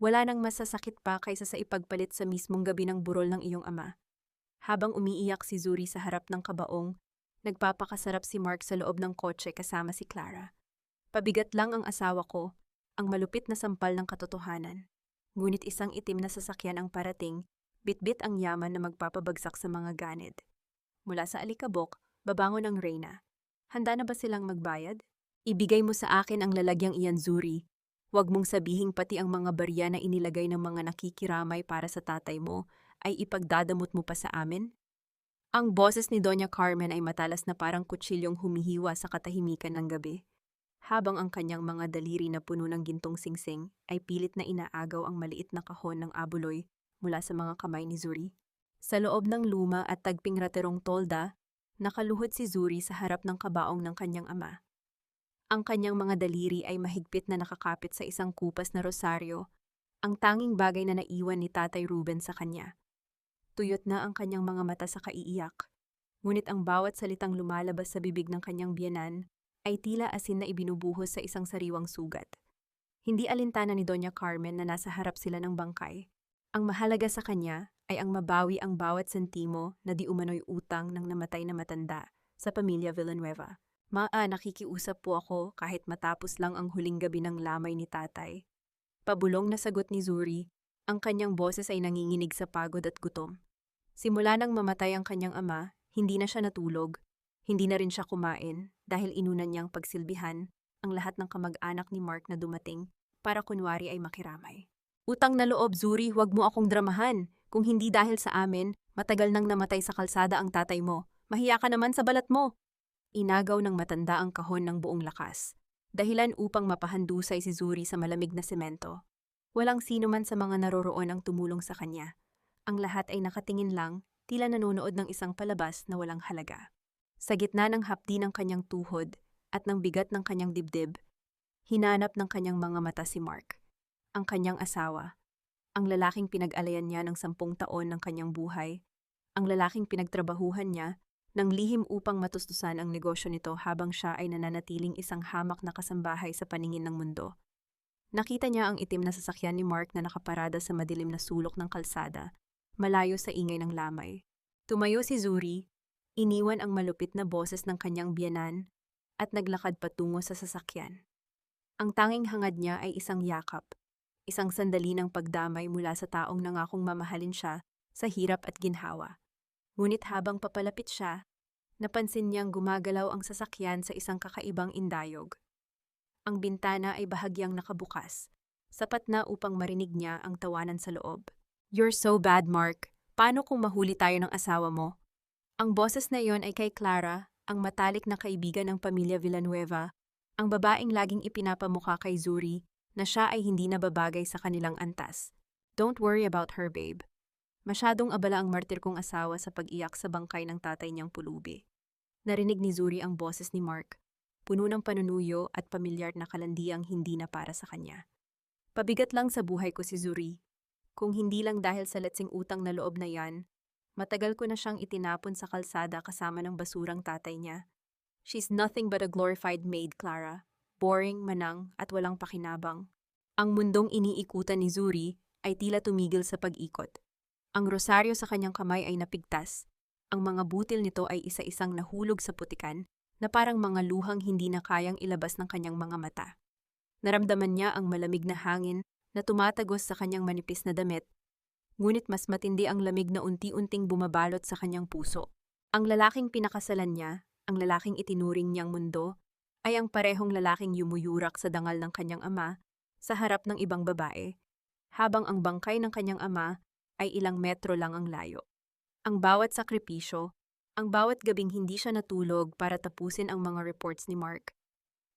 Wala nang masasakit pa kaysa sa ipagpalit sa mismong gabi ng burol ng iyong ama. Habang umiiyak si Zuri sa harap ng kabaong, nagpapakasarap si Mark sa loob ng kotse kasama si Clara. Pabigat lang ang asawa ko, ang malupit na sampal ng katotohanan. Ngunit isang itim na sasakyan ang parating, bitbit ang yaman na magpapabagsak sa mga ganid. Mula sa alikabok, babangon ang Reyna. Handa na ba silang magbayad? Ibigay mo sa akin ang lalagyang iyan, Zuri. Huwag mong sabihing pati ang mga barya na inilagay ng mga nakikiramay para sa tatay mo ay ipagdadamot mo pa sa amin? Ang boses ni Doña Carmen ay matalas na parang kutsilyong humihiwa sa katahimikan ng gabi, habang ang kanyang mga daliri na puno ng gintong singsing ay pilit na inaagaw ang maliit na kahon ng abuloy mula sa mga kamay ni Zuri. Sa loob ng luma at tagping raterong tolda, nakaluhod si Zuri sa harap ng kabaong ng kanyang ama. Ang kanyang mga daliri ay mahigpit na nakakapit sa isang kupas na rosaryo, ang tanging bagay na naiwan ni Tatay Ruben sa kanya. Tuyot na ang kanyang mga mata sa kaiiyak, ngunit ang bawat salitang lumalabas sa bibig ng kanyang biyenan ay tila asin na ibinubuhos sa isang sariwang sugat. Hindi alintana ni Doña Carmen na nasa harap sila ng bangkay. Ang mahalaga sa kanya ay ang mabawi ang bawat sentimo na di umano'y utang ng namatay na matanda sa pamilya Villanueva. Nakikiusap po ako kahit matapos lang ang huling gabi ng lamay ni tatay. Pabulong na sagot ni Zuri, ang kanyang boses ay nanginginig sa pagod at gutom. Simula nang mamatay ang kanyang ama, hindi na siya natulog, hindi na rin siya kumain dahil inunan niyang pagsilbihan ang lahat ng kamag-anak ni Mark na dumating para kunwari ay makiramay. Utang na loob, Zuri, huwag mo akong dramahan. Kung hindi dahil sa amin, matagal nang namatay sa kalsada ang tatay mo. Mahiya ka naman sa balat mo. Inagaw ng matanda ang kahon ng buong lakas, dahilan upang mapahandusay si Zuri sa malamig na semento. Walang sino man sa mga naroroon ang tumulong sa kanya. Ang lahat ay nakatingin lang, tila nanonood ng isang palabas na walang halaga. Sa gitna ng hapdi ng kanyang tuhod at ng bigat ng kanyang dibdib, hinanap ng kanyang mga mata si Mark, ang kanyang asawa, ang lalaking pinag-alayan niya ng 10 taon ng kanyang buhay, ang lalaking pinagtrabahuhan niya nang lihim upang matustusan ang negosyo nito habang siya ay nananatiling isang hamak na kasambahay sa paningin ng mundo. Nakita niya ang itim na sasakyan ni Mark na nakaparada sa madilim na sulok ng kalsada, malayo sa ingay ng lamay. Tumayo si Zuri, iniwan ang malupit na boses ng kanyang biyanan, at naglakad patungo sa sasakyan. Ang tanging hangad niya ay isang yakap, isang sandali ng pagdamay mula sa taong nangakong mamahalin siya sa hirap at ginhawa. Ngunit habang papalapit siya, napansin niyang gumagalaw ang sasakyan sa isang kakaibang indayog. Ang bintana ay bahagyang nakabukas, sapat na upang marinig niya ang tawanan sa loob. "You're so bad, Mark. Paano kung mahuli tayo ng asawa mo?" Ang boses na iyon ay kay Clara, ang matalik na kaibigan ng pamilya Villanueva, ang babaeng laging ipinapamukha kay Zuri na siya ay hindi nababagay sa kanilang antas. "Don't worry about her, babe." Masyadong abala ang martir kong asawa sa pag-iyak sa bangkay ng tatay niyang pulubi. Narinig ni Zuri ang boses ni Mark, puno ng panunuyo at pamilyar na kalandiang hindi na para sa kanya. "Pabigat lang sa buhay ko si Zuri. Kung hindi lang dahil sa latsing utang na loob na yan, matagal ko na siyang itinapon sa kalsada kasama ng basurang tatay niya. She's nothing but a glorified maid, Clara. Boring, manang, at walang pakinabang." Ang mundong iniikutan ni Zuri ay tila tumigil sa pag-ikot. Ang rosaryo sa kanyang kamay ay napigtas. Ang mga butil nito ay isa-isang nahulog sa putikan na parang mga luhang hindi na kayang ilabas ng kanyang mga mata. Naramdaman niya ang malamig na hangin na tumatagos sa kanyang manipis na damit, ngunit mas matindi ang lamig na unti-unting bumabalot sa kanyang puso. Ang lalaking pinakasalan niya, ang lalaking itinuring niyang mundo, ay ang parehong lalaking yumuyurak sa dangal ng kanyang ama sa harap ng ibang babae, habang ang bangkay ng kanyang ama ay ilang metro lang ang layo. Ang bawat sakripisyo, ang bawat gabing hindi siya natulog para tapusin ang mga reports ni Mark,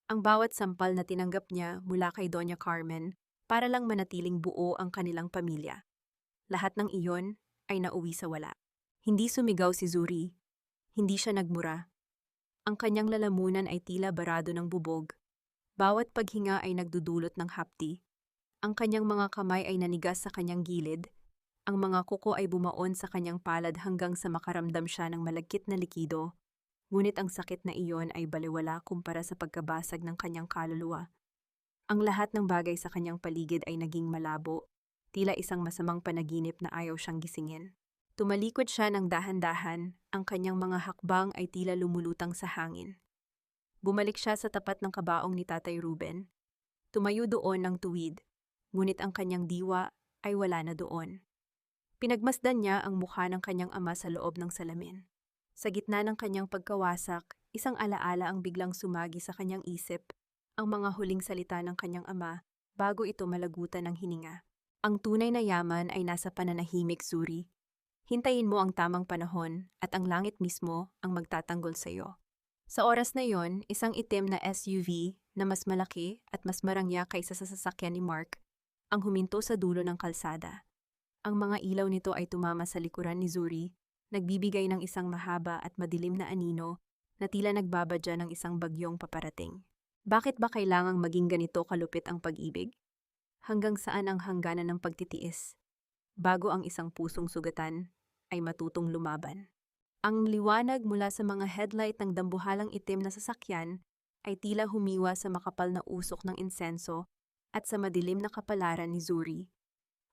ang bawat sampal na tinanggap niya mula kay Doña Carmen para lang manatiling buo ang kanilang pamilya. Lahat ng iyon ay nauwi sa wala. Hindi sumigaw si Zuri, hindi siya nagmura. Ang kanyang lalamunan ay tila barado ng bubog. Bawat paghinga ay nagdudulot ng hapdi. Ang kanyang mga kamay ay nanigas sa kanyang gilid. Ang mga kuko ay bumaon sa kanyang palad hanggang sa makaramdam siya ng malagkit na likido, ngunit ang sakit na iyon ay balewala kumpara sa pagkabasag ng kanyang kaluluwa. Ang lahat ng bagay sa kanyang paligid ay naging malabo, tila isang masamang panaginip na ayaw siyang gisingin. Tumalikod siya ng dahan-dahan, ang kanyang mga hakbang ay tila lumulutang sa hangin. Bumalik siya sa tapat ng kabaong ni Tatay Ruben. Tumayo doon ng tuwid, ngunit ang kanyang diwa ay wala na doon. Pinagmasdan niya ang mukha ng kanyang ama sa loob ng salamin. Sa gitna ng kanyang pagkawasak, isang alaala ang biglang sumagi sa kanyang isip, ang mga huling salita ng kanyang ama bago ito malagutan ng hininga. Ang tunay na yaman ay nasa pananahimik, Zuri. Hintayin mo ang tamang panahon at ang langit mismo ang magtatanggol sa iyo. Sa oras na yon, isang itim na SUV na mas malaki at mas marangya kaysa sa sasakyan ni Mark ang huminto sa dulo ng kalsada. Ang mga ilaw nito ay tumama sa likuran ni Zuri, nagbibigay ng isang mahaba at madilim na anino na tila nagbabadya ng isang bagyong paparating. Bakit ba kailangang maging ganito kalupit ang pag-ibig? Hanggang saan ang hangganan ng pagtitiis? Bago ang isang pusong sugatan ay matutong lumaban. Ang liwanag mula sa mga headlight ng dambuhalang itim na sasakyan ay tila humiwa sa makapal na usok ng insenso at sa madilim na kapalaran ni Zuri.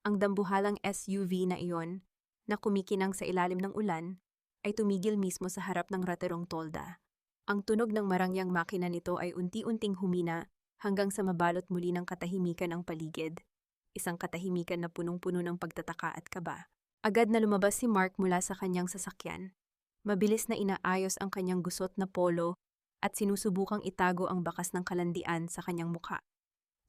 Ang dambuhalang SUV na iyon, na kumikinang sa ilalim ng ulan, ay tumigil mismo sa harap ng raterong tolda. Ang tunog ng marangyang makina nito ay unti-unting humina hanggang sa mabalot muli ng katahimikan ang paligid. Isang katahimikan na punong-puno ng pagtataka at kaba. Agad na lumabas si Mark mula sa kanyang sasakyan. Mabilis na inaayos ang kanyang gusot na polo at sinusubukang itago ang bakas ng kalandian sa kanyang mukha.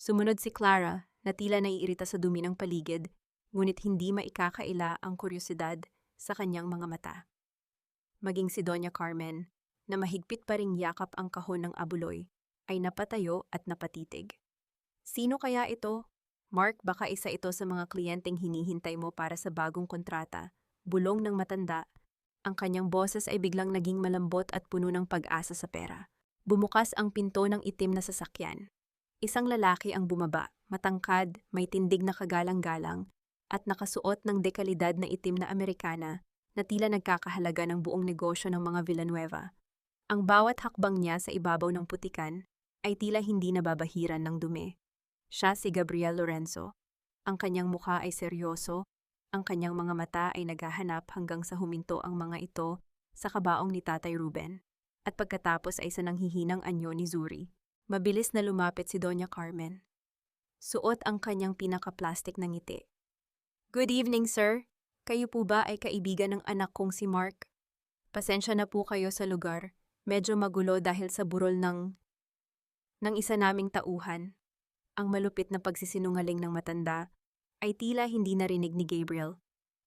Sumunod si Clara na tila naiirita sa dumi ng paligid, ngunit hindi maikakaila ang kuryosidad sa kanyang mga mata. Maging si Doña Carmen, na mahigpit pa ring yakap ang kahon ng abuloy, ay napatayo at napatitig. Sino kaya ito? Mark, baka isa ito sa mga kliyenteng hinihintay mo para sa bagong kontrata. Bulong ng matanda. Ang kanyang boses ay biglang naging malambot at puno ng pag-asa sa pera. Bumukas ang pinto ng itim na sasakyan. Isang lalaki ang bumaba, matangkad, may tindig na kagalang-galang, at nakasuot ng dekalidad na itim na Amerikana na tila nagkakahalaga ng buong negosyo ng mga Villanueva. Ang bawat hakbang niya sa ibabaw ng putikan ay tila hindi nababahiran ng dumi. Siya si Gabriel Lorenzo. Ang kanyang mukha ay seryoso, ang kanyang mga mata ay naghahanap hanggang sa huminto ang mga ito sa kabaong ni Tatay Ruben. At pagkatapos ay sa nanghihinang anyo ni Zuri. Mabilis na lumapit si Doña Carmen. Suot ang kanyang pinaka-plastic na ngiti. Good evening, sir. Kayo po ba ay kaibigan ng anak kong si Mark? Pasensya na po kayo sa lugar. Medyo magulo dahil sa burol ng isa naming tauhan. Ang malupit na pagsisinungaling ng matanda ay tila hindi narinig ni Gabriel.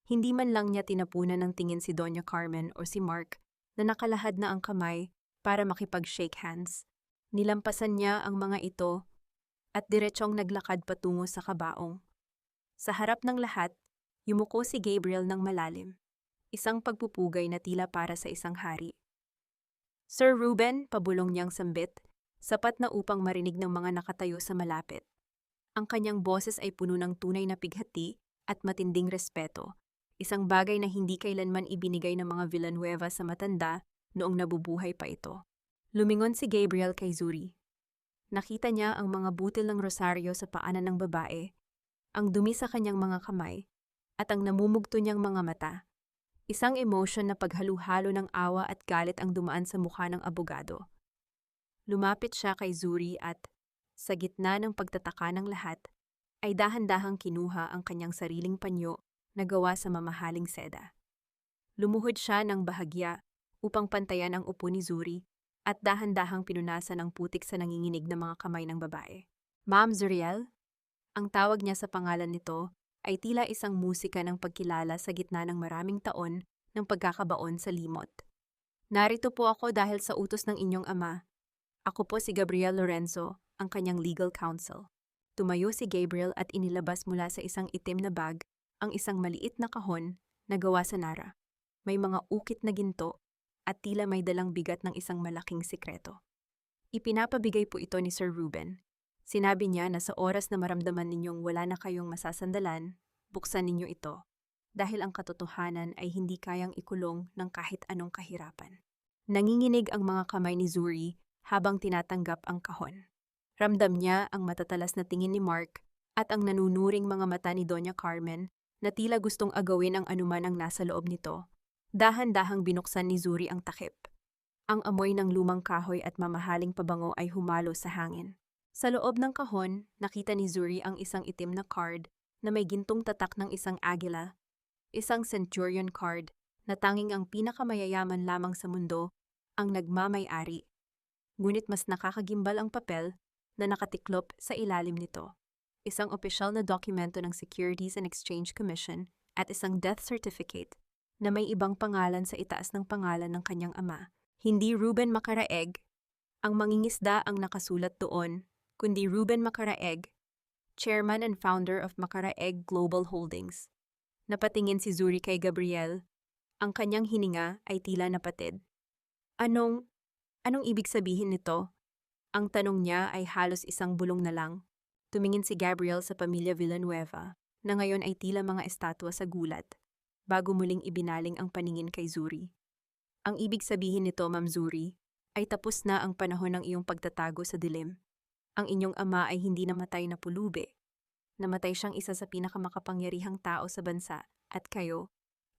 Hindi man lang niya tinapunan ng tingin si Doña Carmen o si Mark na nakalahad na ang kamay para makipag-shake hands. Nilampasan niya ang mga ito at diretsyong naglakad patungo sa kabaong. Sa harap ng lahat, yumuko si Gabriel ng malalim. Isang pagpupugay na tila para sa isang hari. Sir Ruben, pabulong niyang sambit, sapat na upang marinig ng mga nakatayo sa malapit. Ang kanyang boses ay puno ng tunay na pighati at matinding respeto, isang bagay na hindi kailanman ibinigay ng mga Villanueva sa matanda noong nabubuhay pa ito. Lumingon si Gabriel kay Zuri. Nakita niya ang mga butil ng rosaryo sa paanan ng babae, ang dumi sa kanyang mga kamay, at ang namumugto niyang mga mata. Isang emotion na paghalu-halo ng awa at galit ang dumaan sa mukha ng abogado. Lumapit siya kay Zuri at, sa gitna ng pagtataka ng lahat, ay dahan-dahang kinuha ang kanyang sariling panyo na gawa sa mamahaling seda. Lumuhod siya ng bahagya upang pantayan ang upo ni Zuri at dahan-dahang pinunasan ang putik sa nanginginig na mga kamay ng babae. Ma'am Zuriel? Ang tawag niya sa pangalan nito ay tila isang musika ng pagkilala sa gitna ng maraming taon ng pagkakabaon sa limot. Narito po ako dahil sa utos ng inyong ama. Ako po si Gabriel Lorenzo, ang kanyang legal counsel. Tumayo si Gabriel at inilabas mula sa isang itim na bag ang isang maliit na kahon na gawa sa nara. May mga ukit na ginto at tila may dalang bigat ng isang malaking sikreto. Ipinapabigay po ito ni Sir Ruben. Sinabi niya na sa oras na maramdaman ninyong wala na kayong masasandalan, buksan ninyo ito, dahil ang katotohanan ay hindi kayang ikulong ng kahit anong kahirapan. Nanginginig ang mga kamay ni Zuri habang tinatanggap ang kahon. Ramdam niya ang matatalas na tingin ni Mark at ang nanunuring mga mata ni Doña Carmen na tila gustong agawin ang anuman ang nasa loob nito. Dahan-dahang binuksan ni Zuri ang takip. Ang amoy ng lumang kahoy at mamahaling pabango ay humalo sa hangin. Sa loob ng kahon, nakita ni Zuri ang isang itim na card na may gintong tatak ng isang agila, isang centurion card na tanging ang pinakamayayaman lamang sa mundo ang nagmamay-ari. Ngunit mas nakakagimbal ang papel na nakatiklop sa ilalim nito. Isang opisyal na dokumento ng Securities and Exchange Commission at isang death certificate na may ibang pangalan sa itaas ng pangalan ng kanyang ama. Hindi Ruben Macaraeg, ang mangingisda ang nakasulat doon, kundi Ruben Macaraeg, chairman and founder of Macaraeg Global Holdings. Napatingin si Zuri kay Gabriel. Ang kanyang hininga ay tila napatid. Anong ibig sabihin nito? Ang tanong niya ay halos isang bulong na lang. Tumingin si Gabriel sa pamilya Villanueva, na ngayon ay tila mga estatwa sa gulat, bago muling ibinaling ang paningin kay Zuri. Ang ibig sabihin nito, Ma'am Zuri, ay tapos na ang panahon ng iyong pagtatago sa dilim. Ang inyong ama ay hindi namatay na pulubi. Namatay siyang isa sa pinakamakapangyarihang tao sa bansa, at kayo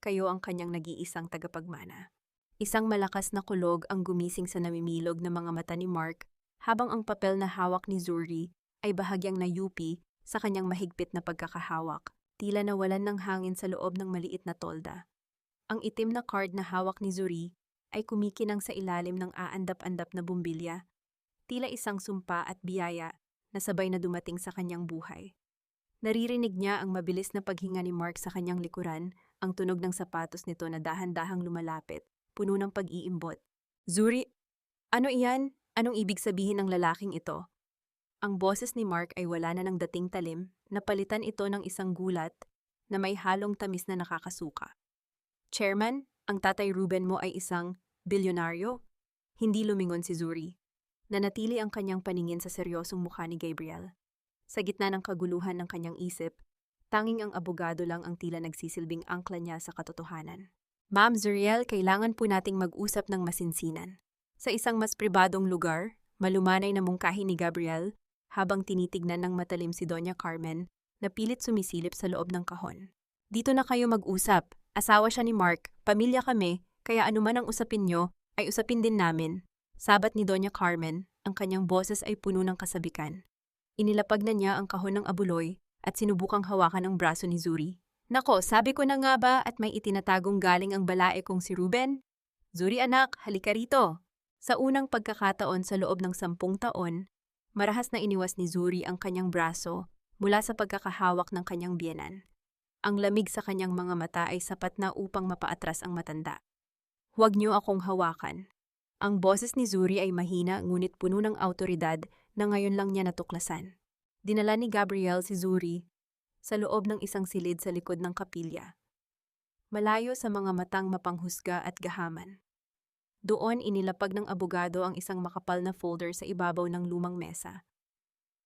ang kanyang nag-iisang tagapagmana. Isang malakas na kulog ang gumising sa namimilog na mga mata ni Mark, habang ang papel na hawak ni Zuri ay bahagyang nayupi sa kanyang mahigpit na pagkakahawak, tila nawalan ng hangin sa loob ng maliit na tolda. Ang itim na card na hawak ni Zuri ay kumikinang sa ilalim ng aandap-andap na bumbilya, tila isang sumpa at biyaya na sabay na dumating sa kanyang buhay. Naririnig niya ang mabilis na paghinga ni Mark sa kanyang likuran, ang tunog ng sapatos nito na dahan-dahang lumalapit, puno ng pag-iimbot. Zuri, ano iyan? Anong ibig sabihin ng lalaking ito? Ang boses ni Mark ay wala na ng dating talim, napalitan ito ng isang gulat na may halong tamis na nakakasuka. Chairman, ang tatay Ruben mo ay isang bilyonaryo? Hindi lumingon si Zuri. Nanatili ang kanyang paningin sa seryosong mukha ni Gabriel. Sa gitna ng kaguluhan ng kanyang isip, tanging ang abogado lang ang tila nagsisilbing angkla niya sa katotohanan. Ma'am Zuriel, kailangan po nating mag-usap ng masinsinan. Sa isang mas pribadong lugar, malumanay na mungkahi ni Gabriel, habang tinitignan ng matalim si Doña Carmen, na pilit sumisilip sa loob ng kahon. Dito na kayo mag-usap. Asawa siya ni Mark, pamilya kami, kaya anuman ang usapin nyo, ay usapin din namin. Sabat ni Doña Carmen, ang kanyang boses ay puno ng kasabikan. Inilapag na niya ang kahon ng abuloy at sinubukang hawakan ang braso ni Zuri. Nako, sabi ko na nga ba at may itinatagong galing ang balae kong si Ruben? Zuri anak, halika rito. Sa unang pagkakataon sa loob ng 10 taon, marahas na iniwas ni Zuri ang kanyang braso mula sa pagkakahawak ng kanyang biyenan. Ang lamig sa kanyang mga mata ay sapat na upang mapaatras ang matanda. Huwag niyo akong hawakan. Ang boses ni Zuri ay mahina ngunit puno ng awtoridad na ngayon lang niya natuklasan. Dinala ni Gabriel si Zuri sa loob ng isang silid sa likod ng kapilya, malayo sa mga matang mapanghusga at gahaman. Doon inilapag ng abogado ang isang makapal na folder sa ibabaw ng lumang mesa.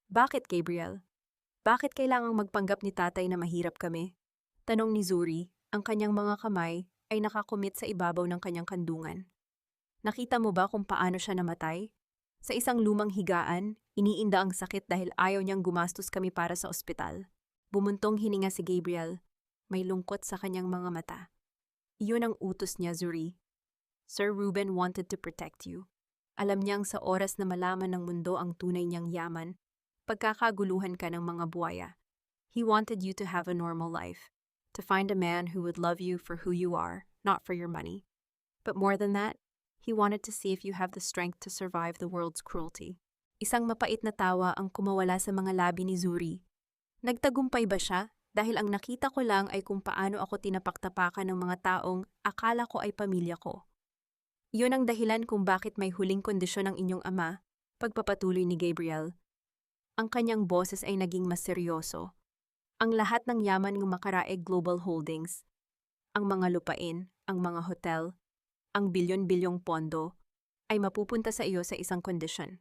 Bakit, Gabriel? Bakit kailangang magpanggap ni tatay na mahirap kami? Tanong ni Zuri, ang kanyang mga kamay ay nakakumit sa ibabaw ng kanyang kandungan. Nakita mo ba kung paano siya namatay? Sa isang lumang higaan, iniinda ang sakit dahil ayaw niyang gumastos kami para sa ospital. Bumuntong hininga si Gabriel, may lungkot sa kanyang mga mata. Iyon ang utos niya, Zuri. Sir Ruben wanted to protect you. Alam niyang sa oras na malaman ng mundo ang tunay niyang yaman, pagkakaguluhan ka ng mga buwaya. He wanted you to have a normal life, to find a man who would love you for who you are, not for your money. But more than that, he wanted to see if you have the strength to survive the world's cruelty. Isang mapait na tawa ang kumawala sa mga labi ni Zuri. Nagtagumpay ba siya? Dahil ang nakita ko lang ay kung paano ako tinapaktapakan ng mga taong akala ko ay pamilya ko. Iyon ang dahilan kung bakit may huling kondisyon ng inyong ama, pagpapatuloy ni Gabriel. Ang kanyang boses ay naging mas seryoso. Ang lahat ng yaman ng Macaraeg Global Holdings, ang mga lupain, ang mga hotel, ang bilyon-bilyong pondo, ay mapupunta sa iyo sa isang kondisyon.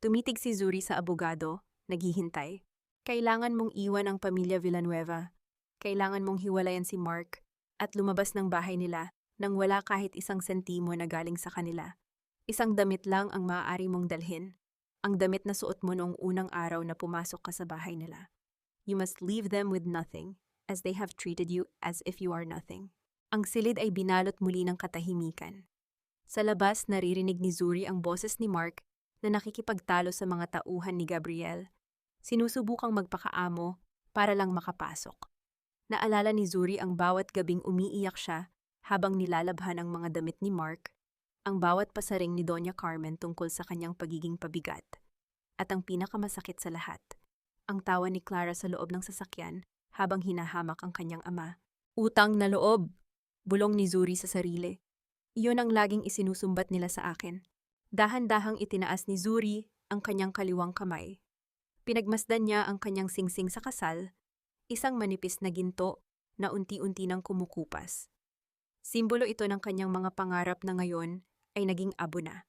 Tumitig si Zuri sa abogado, naghihintay. Kailangan mong iwan ang pamilya Villanueva. Kailangan mong hiwalayan si Mark at lumabas ng bahay nila nang wala kahit isang sentimo na galing sa kanila. Isang damit lang ang maaari mong dalhin, ang damit na suot mo noong unang araw na pumasok ka sa bahay nila. You must leave them with nothing, as they have treated you as if you are nothing. Ang silid ay binalot muli ng katahimikan. Sa labas, naririnig ni Zuri ang boses ni Mark na nakikipagtalo sa mga tauhan ni Gabriel. Sinusubukang magpakaamo para lang makapasok. Naalala ni Zuri ang bawat gabing umiiyak siya habang nilalabhan ang mga damit ni Mark, ang bawat pasaring ni Doña Carmen tungkol sa kanyang pagiging pabigat. At ang pinakamasakit sa lahat, ang tawa ni Clara sa loob ng sasakyan habang hinahamak ang kanyang ama. Utang na loob! Bulong ni Zuri sa sarili. Iyon ang laging isinusumbat nila sa akin. Dahan-dahang itinaas ni Zuri ang kanyang kaliwang kamay. Pinagmasdan niya ang kanyang singsing sa kasal, isang manipis na ginto na unti-unti nang kumukupas. Simbolo ito ng kanyang mga pangarap na ngayon ay naging abo na.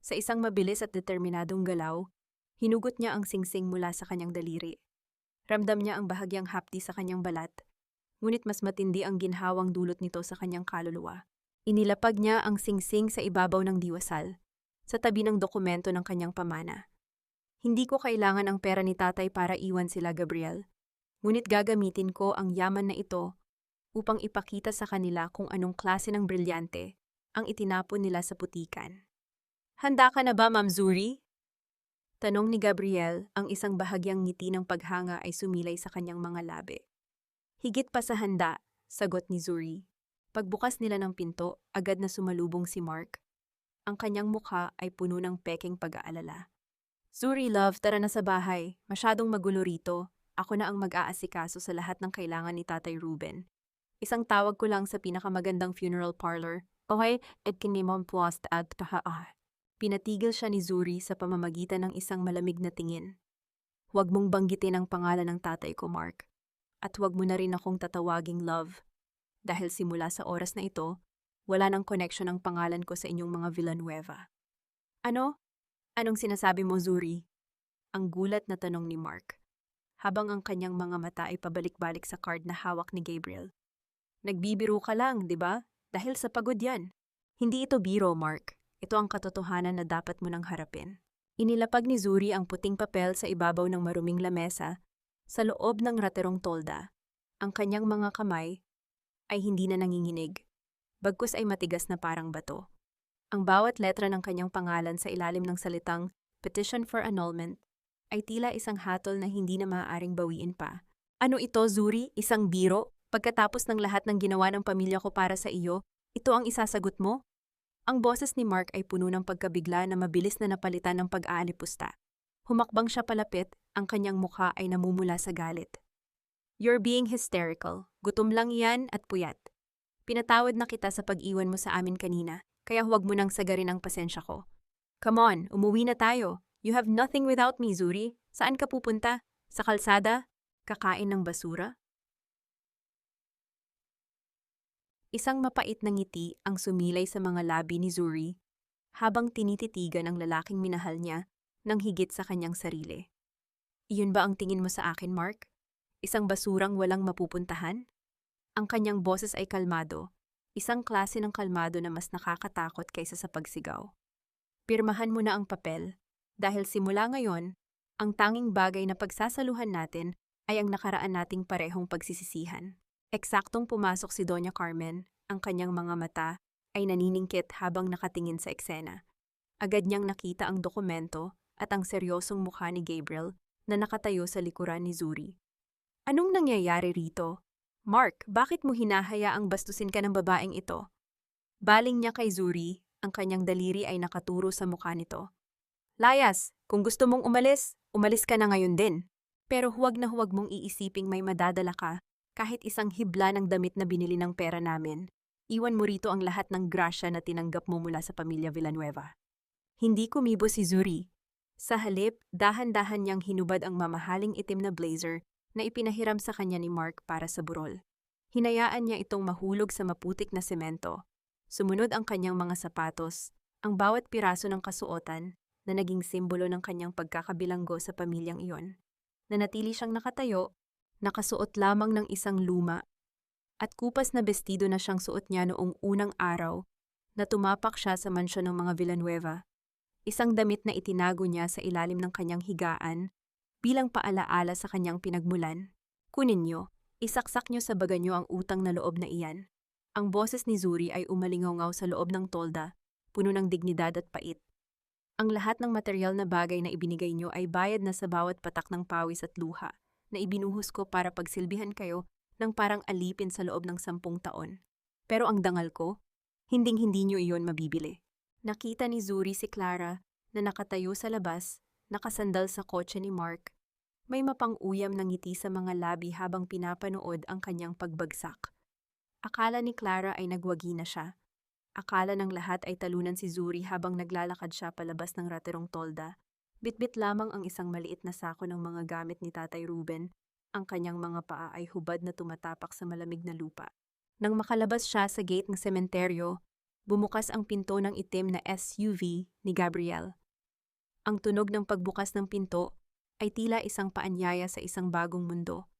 Sa isang mabilis at determinadong galaw, hinugot niya ang singsing mula sa kanyang daliri. Ramdam niya ang bahagyang hapdi sa kanyang balat, ngunit mas matindi ang ginhawang dulot nito sa kanyang kaluluwa. Inilapag niya ang singsing sa ibabaw ng diwasal, sa tabi ng dokumento ng kanyang pamana. Hindi ko kailangan ang pera ni tatay para iwan sila, Gabriel. Ngunit gagamitin ko ang yaman na ito upang ipakita sa kanila kung anong klase ng brilyante ang itinapon nila sa putikan. Handa ka na ba, Ma'am Zuri? Tanong ni Gabriel, ang isang bahagyang ngiti ng paghanga ay sumilay sa kanyang mga labi. Higit pa sa handa, sagot ni Zuri. Pagbukas nila ng pinto, agad na sumalubong si Mark. Ang kanyang mukha ay puno ng peking pag-aalala. Zuri, love, tara na sa bahay. Masyadong magulo rito. Ako na ang mag-aasikaso sa lahat ng kailangan ni Tatay Ruben. Isang tawag ko lang sa pinakamagandang funeral parlor. Okay, at kinimom post at kahaa. Pinatigil siya ni Zuri sa pamamagitan ng isang malamig na tingin. Huwag mong banggitin ang pangalan ng tatay ko, Mark. At huwag mo na rin akong tatawaging love. Dahil simula sa oras na ito, wala nang connection ang pangalan ko sa inyong mga Villanueva. Ano? Anong sinasabi mo, Zuri? Ang gulat na tanong ni Mark, habang ang kanyang mga mata ay pabalik-balik sa card na hawak ni Gabriel. Nagbibiro ka lang, di ba? Dahil sa pagod yan. Hindi ito biro, Mark. Ito ang katotohanan na dapat mo nang harapin. Inilapag ni Zuri ang puting papel sa ibabaw ng maruming lamesa sa loob ng raterong tolda. Ang kanyang mga kamay ay hindi na nanginginig, bagkus ay matigas na parang bato. Ang bawat letra ng kanyang pangalan sa ilalim ng salitang Petition for Annulment ay tila isang hatol na hindi na maaaring bawiin pa. Ano ito, Zuri? Isang biro? Pagkatapos ng lahat ng ginawa ng pamilya ko para sa iyo, ito ang isasagot mo? Ang boses ni Mark ay puno ng pagkabigla na mabilis na napalitan ng pag-aalipusta. Humakbang siya palapit, ang kanyang mukha ay namumula sa galit. You're being hysterical. Gutom lang yan at puyat. Pinatawad na kita sa pag-iwan mo sa amin kanina. Kaya huwag mo nang sagarin ang pasensya ko. Come on, umuwi na tayo. You have nothing without me, Zuri. Saan ka pupunta? Sa kalsada? Kakain ng basura? Isang mapait na ngiti ang sumilay sa mga labi ni Zuri habang tinititigan ang lalaking minahal niya ng higit sa kanyang sarili. Iyon ba ang tingin mo sa akin, Mark? Isang basurang walang mapupuntahan? Ang kanyang boses ay kalmado. Isang klase ng kalmado na mas nakakatakot kaysa sa pagsigaw. Pirmahan mo na ang papel, dahil simula ngayon, ang tanging bagay na pagsasaluhan natin ay ang nakaraan nating parehong pagsisisihan. Eksaktong pumasok si Doña Carmen, ang kanyang mga mata ay naniningkit habang nakatingin sa eksena. Agad niyang nakita ang dokumento at ang seryosong mukha ni Gabriel na nakatayo sa likuran ni Zuri. Anong nangyayari rito? Mark, bakit mo hinahayaang bastusin ka ng babaeng ito? Baling niya kay Zuri, ang kanyang daliri ay nakaturo sa mukha nito. Layas, kung gusto mong umalis, umalis ka na ngayon din. Pero huwag na huwag mong iisiping may madadala ka kahit isang hibla ng damit na binili ng pera namin. Iwan mo rito ang lahat ng grasya na tinanggap mo mula sa pamilya Villanueva. Hindi kumibo si Zuri. Sa halip, dahan-dahan niyang hinubad ang mamahaling itim na blazer na ipinahiram sa kanya ni Mark para sa burol. Hinayaan niya itong mahulog sa maputik na semento. Sumunod ang kanyang mga sapatos, ang bawat piraso ng kasuotan na naging simbolo ng kanyang pagkakabilanggo sa pamilyang iyon. Nanatili siyang nakatayo, nakasuot lamang ng isang luma, at kupas na bestido na siyang suot niya noong unang araw na tumapak siya sa mansyon ng mga Villanueva. Isang damit na itinago niya sa ilalim ng kanyang higaan Bilang paalaala sa kanyang pinagmulan, kunin niyo, isaksak niyo sa baga niyo ang utang na loob na iyan. Ang boses ni Zuri ay umalingaw sa loob ng tolda, puno ng dignidad at pait. Ang lahat ng material na bagay na ibinigay niyo ay bayad na sa bawat patak ng pawis at luha na ibinuhos ko para pagsilbihan kayo ng parang alipin sa loob ng 10 taon. Pero ang dangal ko, hinding-hindi niyo iyon mabibili. Nakita ni Zuri si Clara na nakatayo sa labas, nakasandal sa kotse ni Mark. May mapang-uyam ng ngiti sa mga labi habang pinapanood ang kanyang pagbagsak. Akala ni Clara ay nagwagi na siya. Akala ng lahat ay talunan si Zuri habang naglalakad siya palabas ng raterong tolda. Bitbit lamang ang isang maliit na sako ng mga gamit ni Tatay Ruben. Ang kanyang mga paa ay hubad na tumatapak sa malamig na lupa. Nang makalabas siya sa gate ng sementeryo, bumukas ang pinto ng itim na SUV ni Gabriel. Ang tunog ng pagbukas ng pinto ay tila isang paanyaya sa isang bagong mundo.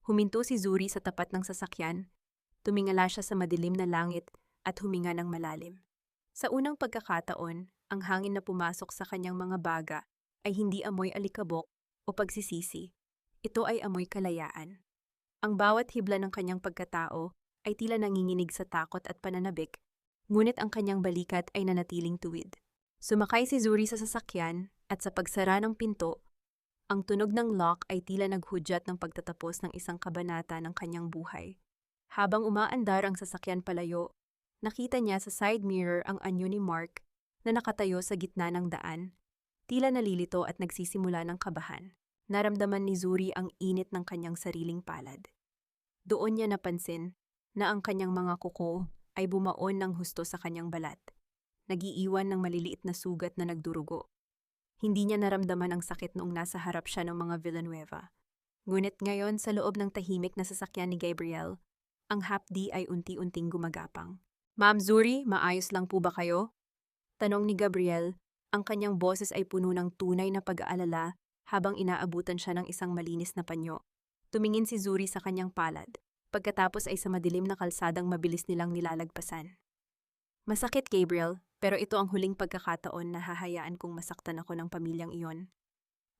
Huminto si Zuri sa tapat ng sasakyan, tumingala siya sa madilim na langit at huminga ng malalim. Sa unang pagkakataon, ang hangin na pumasok sa kanyang mga baga ay hindi amoy alikabok o pagsisisi. Ito ay amoy kalayaan. Ang bawat hibla ng kanyang pagkatao ay tila nanginginig sa takot at pananabik, ngunit ang kanyang balikat ay nanatiling tuwid. Sumakay si Zuri sa sasakyan at sa pagsara ng pinto, ang tunog ng lock ay tila naghudyat ng pagtatapos ng isang kabanata ng kanyang buhay. Habang umaandar ang sasakyan palayo, nakita niya sa side mirror ang anyo ni Mark na nakatayo sa gitna ng daan, tila nalilito at nagsisimula ng kabahan. Naramdaman ni Zuri ang init ng kanyang sariling palad. Doon niya napansin na ang kanyang mga kuko ay bumaon ng husto sa kanyang balat, nagiiwan ng maliliit na sugat na nagdurugo. Hindi niya naramdaman ang sakit noong nasa harap siya ng mga Villanueva. Ngunit ngayon sa loob ng tahimik na sasakyan ni Gabriel, ang hapdi ay unti-unting gumagapang. "Ma'am Zuri, maayos lang po ba kayo?" Tanong ni Gabriel, ang kanyang boses ay puno ng tunay na pag-aalala habang inaabutan siya ng isang malinis na panyo. Tumingin si Zuri sa kanyang palad, pagkatapos ay sa madilim na kalsadang mabilis nilang nilalagpasan. "Masakit, Gabriel, pero ito ang huling pagkakataon na hahayaan kong masaktan ako ng pamilyang iyon."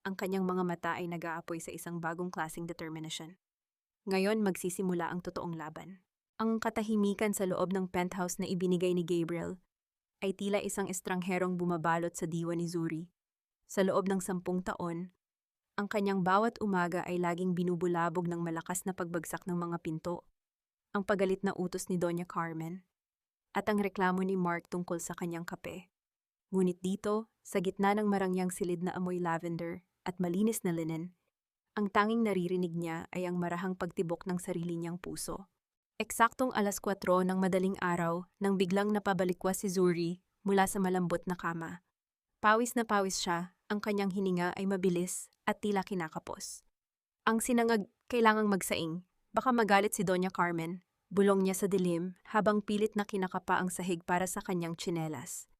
Ang kanyang mga mata ay nag-aapoy sa isang bagong klaseng determination. Ngayon magsisimula ang totoong laban. Ang katahimikan sa loob ng penthouse na ibinigay ni Gabriel ay tila isang estrangherong bumabalot sa diwa ni Zuri. Sa loob ng 10 taon, ang kanyang bawat umaga ay laging binubulabog ng malakas na pagbagsak ng mga pinto, ang pagalit na utos ni Doña Carmen, at ang reklamo ni Mark tungkol sa kanyang kape. Ngunit dito, sa gitna ng marangyang silid na amoy lavender at malinis na linen, ang tanging naririnig niya ay ang marahang pagtibok ng sarili niyang puso. Eksaktong 4:00 ng madaling araw nang biglang napabalikwas si Zuri mula sa malambot na kama. Pawis na pawis siya, ang kanyang hininga ay mabilis at tila kinakapos. Ang sinangag, kailangang magsaing, baka magalit si Doña Carmen, bulong niya sa dilim habang pilit na kinakapa ang sahig para sa kanyang tsinelas.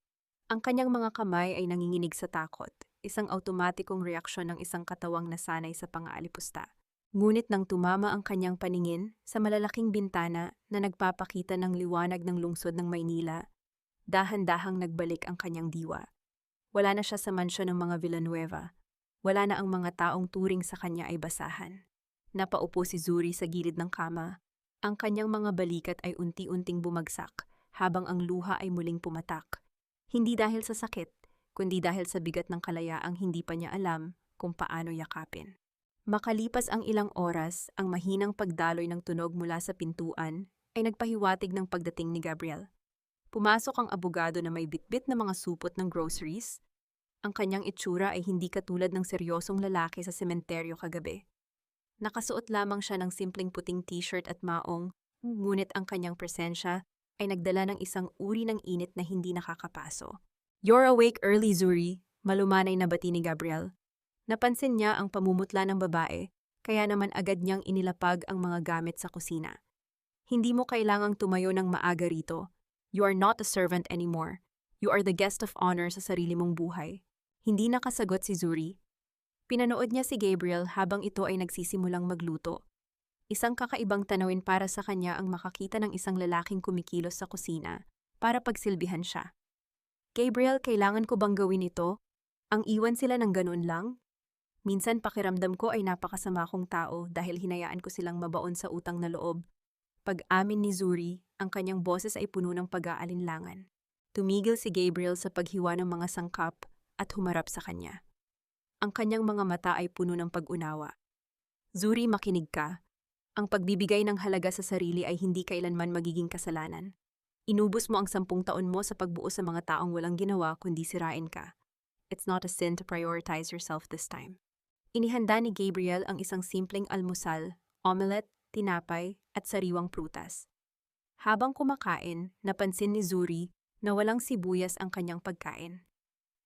Ang kanyang mga kamay ay nanginginig sa takot, isang automatikong reaksyon ng isang katawang nasanay sa pang-aalipusta. Ngunit nang tumama ang kanyang paningin sa malalaking bintana na nagpapakita ng liwanag ng lungsod ng Maynila, dahan-dahang nagbalik ang kanyang diwa. Wala na siya sa mansyon ng mga Villanueva. Wala na ang mga taong turing sa kanya ay basahan. Napaupo si Zuri sa gilid ng kama. Ang kanyang mga balikat ay unti-unting bumagsak habang ang luha ay muling pumatak. Hindi dahil sa sakit, kundi dahil sa bigat ng kalayaang hindi pa niya alam kung paano yakapin. Makalipas ang ilang oras, ang mahinang pagdaloy ng tunog mula sa pintuan ay nagpahiwatig ng pagdating ni Gabriel. Pumasok ang abogado na may bitbit na mga supot ng groceries. Ang kanyang itsura ay hindi katulad ng seryosong lalaki sa sementeryo kagabi. Nakasuot lamang siya ng simpleng puting t-shirt at maong, ngunit ang kanyang presensya ay nagdala ng isang uri ng init na hindi nakakapaso. "You're awake early, Zuri," malumanay na bati ni Gabriel. Napansin niya ang pamumutla ng babae, kaya naman agad niyang inilapag ang mga gamit sa kusina. "Hindi mo kailangang tumayo ng maaga rito. You are not a servant anymore. You are the guest of honor sa sarili mong buhay." Hindi nakasagot si Zuri. Pinanood niya si Gabriel habang ito ay nagsisimulang magluto. Isang kakaibang tanawin para sa kanya ang makakita ng isang lalaking kumikilos sa kusina para pagsilbihan siya. "Gabriel, kailangan ko bang gawin ito? Ang iwan sila ng ganun lang?" Minsan pakiramdam ko ay napakasama kong tao dahil hinayaan ko silang mabaon sa utang na loob. Pag-amin ni Zuri, ang kanyang boses ay puno ng pag-aalinlangan. Tumigil si Gabriel sa paghiwa ng mga sangkap at humarap sa kanya. Ang kanyang mga mata ay puno ng pag-unawa. Zuri, makinig ka. Ang pagbibigay ng halaga sa sarili ay hindi kailanman magiging kasalanan. Inubos mo ang 10 taon mo sa pagbuo sa mga taong walang ginawa kundi sirain ka. It's not a sin to prioritize yourself this time. Inihanda ni Gabriel ang isang simpleng almusal, omelette, tinapay, at sariwang prutas. Habang kumakain, napansin ni Zuri na walang sibuyas ang kanyang pagkain.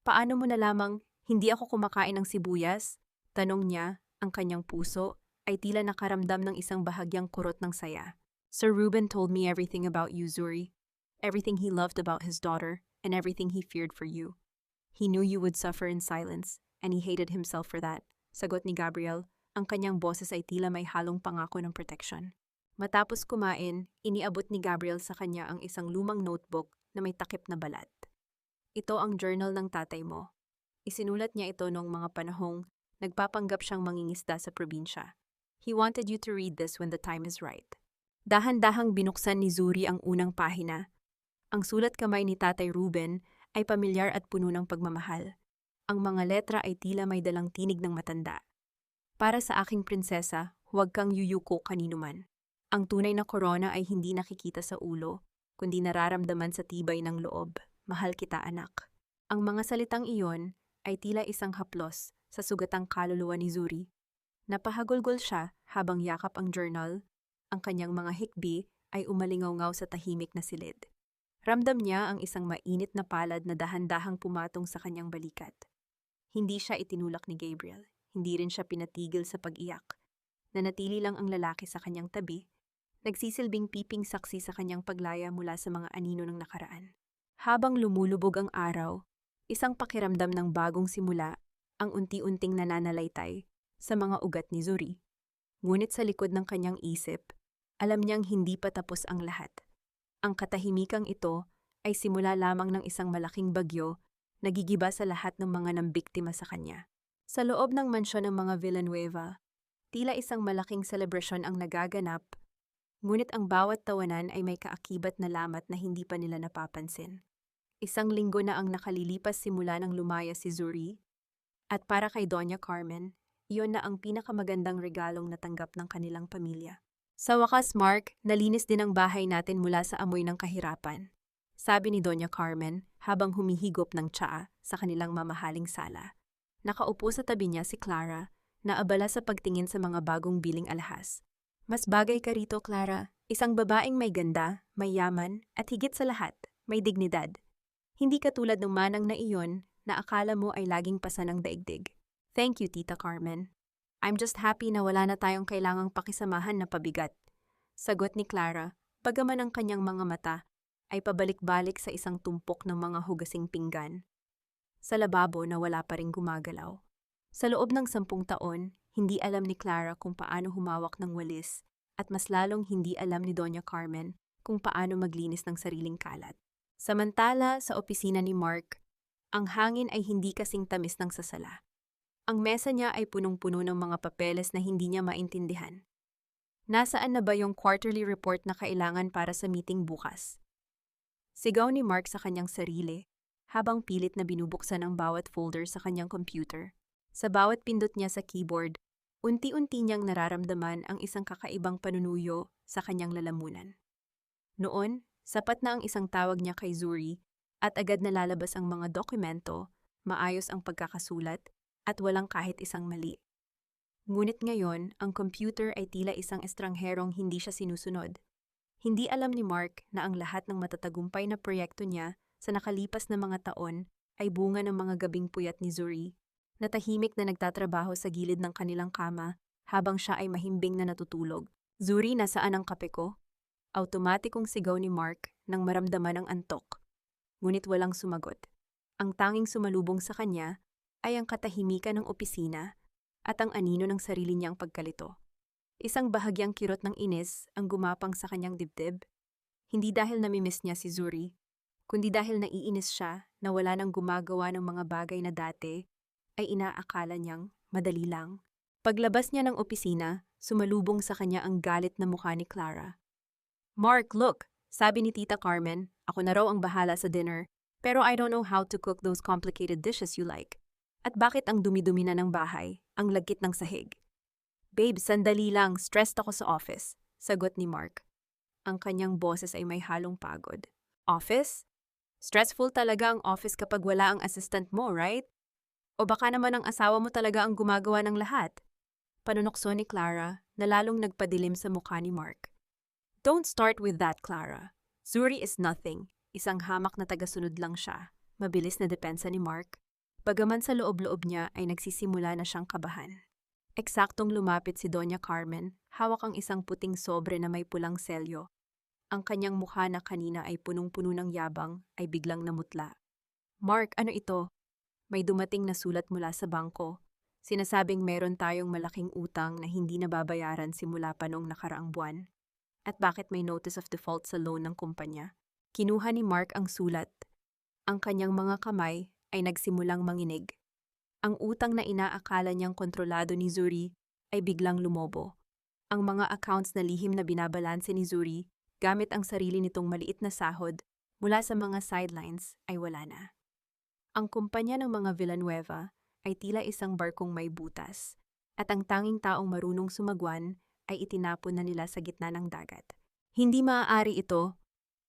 Paano mo nalamang hindi ako kumakain ng sibuyas? Tanong niya, ang kanyang puso ay tila nakaramdam ng isang bahagyang kurot ng saya. Sir Ruben told me everything about you, Zuri. Everything he loved about his daughter and everything he feared for you. He knew you would suffer in silence and he hated himself for that. Sagot ni Gabriel, ang kanyang boses ay tila may halong pangako ng protection. Matapos kumain, iniabot ni Gabriel sa kanya ang isang lumang notebook na may takip na balat. Ito ang journal ng tatay mo. Isinulat niya ito noong mga panahong nagpapanggap siyang mangingisda sa probinsya. He wanted you to read this when the time is right. Dahan-dahang binuksan ni Zuri ang unang pahina. Ang sulat kamay ni Tatay Ruben ay pamilyar at puno ng pagmamahal. Ang mga letra ay tila may dalang tinig ng matanda. Para sa aking prinsesa, huwag kang yuyuko kaninuman. Ang tunay na korona ay hindi nakikita sa ulo, kundi nararamdaman sa tibay ng loob. Mahal kita, anak. Ang mga salitang iyon ay tila isang haplos sa sugatang kaluluwa ni Zuri. Napahagulgol siya habang yakap ang journal. Ang kanyang mga hikbi ay umalingaw-ngaw sa tahimik na silid. Ramdam niya ang isang mainit na palad na dahan-dahang pumatong sa kanyang balikat. Hindi siya itinulak ni Gabriel. Hindi rin siya pinatigil sa pag-iyak. Nanatili lang ang lalaki sa kanyang tabi, nagsisilbing piping saksi sa kanyang paglaya mula sa mga anino ng nakaraan. Habang lumulubog ang araw, isang pakiramdam ng bagong simula ang unti-unting nananalaytay sa mga ugat ni Zuri. Ngunit sa likod ng kanyang isip, alam niyang hindi pa tapos ang lahat. Ang katahimikang ito ay simula lamang ng isang malaking bagyo nagigiba sa lahat ng mga nambiktima sa kanya. Sa loob ng mansyon ng mga Villanueva, tila isang malaking selebrasyon ang nagaganap, ngunit ang bawat tawanan ay may kaakibat na lamat na hindi pa nila napapansin. Isang linggo na ang nakalilipas simula nang lumaya si Zuri, at para kay Doña Carmen, iyon na ang pinakamagandang regalong natanggap ng kanilang pamilya. Sa wakas, Mark, nalinis din ang bahay natin mula sa amoy ng kahirapan. Sabi ni Doña Carmen habang humihigop ng tsaa sa kanilang mamahaling sala. Nakaupo sa tabi niya si Clara na abala sa pagtingin sa mga bagong biling alahas. Mas bagay ka rito, Clara. Isang babaeng may ganda, may yaman, at higit sa lahat, may dignidad. Hindi katulad ng manang na iyon na akala mo ay laging pasan ng daigdig. Thank you, Tita Carmen. I'm just happy na wala na tayong kailangang pakisamahan na pabigat. Sagot ni Clara, bagaman ang kanyang mga mata ay pabalik-balik sa isang tumpok ng mga hugasing pinggan. Sa lababo na wala pa ring gumagalaw. Sa loob ng 10 taon, hindi alam ni Clara kung paano humawak ng walis at mas lalong hindi alam ni Doña Carmen kung paano maglinis ng sariling kalat. Samantala, sa opisina ni Mark, ang hangin ay hindi kasing tamis ng sasala. Ang mesa niya ay punong-puno ng mga papeles na hindi niya maintindihan. Nasaan na ba yung quarterly report na kailangan para sa meeting bukas? Sigaw ni Mark sa kanyang sarili, habang pilit na binubuksan ang bawat folder sa kanyang computer. Sa bawat pindot niya sa keyboard, unti-unti niyang nararamdaman ang isang kakaibang panunuyo sa kanyang lalamunan. Noon, sapat na ang isang tawag niya kay Zuri at agad nalalabas ang mga dokumento, maayos ang pagkakasulat, at walang kahit isang mali. Ngunit ngayon, ang computer ay tila isang estrangherong hindi siya sinusunod. Hindi alam ni Mark na ang lahat ng matatagumpay na proyekto niya sa nakalipas na mga taon ay bunga ng mga gabing puyat ni Zuri, na tahimik na nagtatrabaho sa gilid ng kanilang kama habang siya ay mahimbing na natutulog. Zuri, nasaan ang kape ko? Automatikong sigaw ni Mark nang maramdaman ang antok. Ngunit walang sumagot. Ang tanging sumalubong sa kanya ay ang katahimikan ng opisina at ang anino ng sarili niyang pagkalito. Isang bahagyang kirot ng inis ang gumapang sa kanyang dibdib. Hindi dahil namimiss niya si Zuri, kundi dahil naiinis siya na wala nang gumagawa ng mga bagay na dati ay inaakala niyang madali lang. Paglabas niya ng opisina, sumalubong sa kanya ang galit na mukha ni Clara. Mark, look! Sabi ni Tita Carmen, ako na raw ang bahala sa dinner, pero I don't know how to cook those complicated dishes you like. At bakit ang dumi-dumi na ng bahay, ang lagkit ng sahig? Babe, sandali lang, stressed ako sa office, sagot ni Mark. Ang kanyang boses ay may halong pagod. Office? Stressful talaga ang office kapag wala ang assistant mo, right? O baka naman ang asawa mo talaga ang gumagawa ng lahat? Panunokso ni Clara na lalong nagpadilim sa mukha ni Mark. Don't start with that, Clara. Zuri is nothing. Isang hamak na tagasunod lang siya. Mabilis na depensa ni Mark. Bagaman sa loob-loob niya ay nagsisimula na siyang kabahan. Eksaktong lumapit si Doña Carmen, hawak ang isang puting sobre na may pulang selyo. Ang kanyang mukha na kanina ay punong-puno ng yabang ay biglang namutla. Mark, ano ito? May dumating na sulat mula sa bangko. Sinasabing meron tayong malaking utang na hindi nababayaran simula pa noong nakaraang buwan. At bakit may notice of default sa loan ng kumpanya? Kinuha ni Mark ang sulat. Ang kanyang mga kamay ay nagsimulang manginig. Ang utang na inaakala niyang kontrolado ni Zuri ay biglang lumobo. Ang mga accounts na lihim na binabalanse ni Zuri gamit ang sarili nitong maliit na sahod mula sa mga sidelines ay wala na. Ang kumpanya ng mga Villanueva ay tila isang barkong may butas at ang tanging taong marunong sumagwan ay itinapon na nila sa gitna ng dagat. Hindi maaari ito,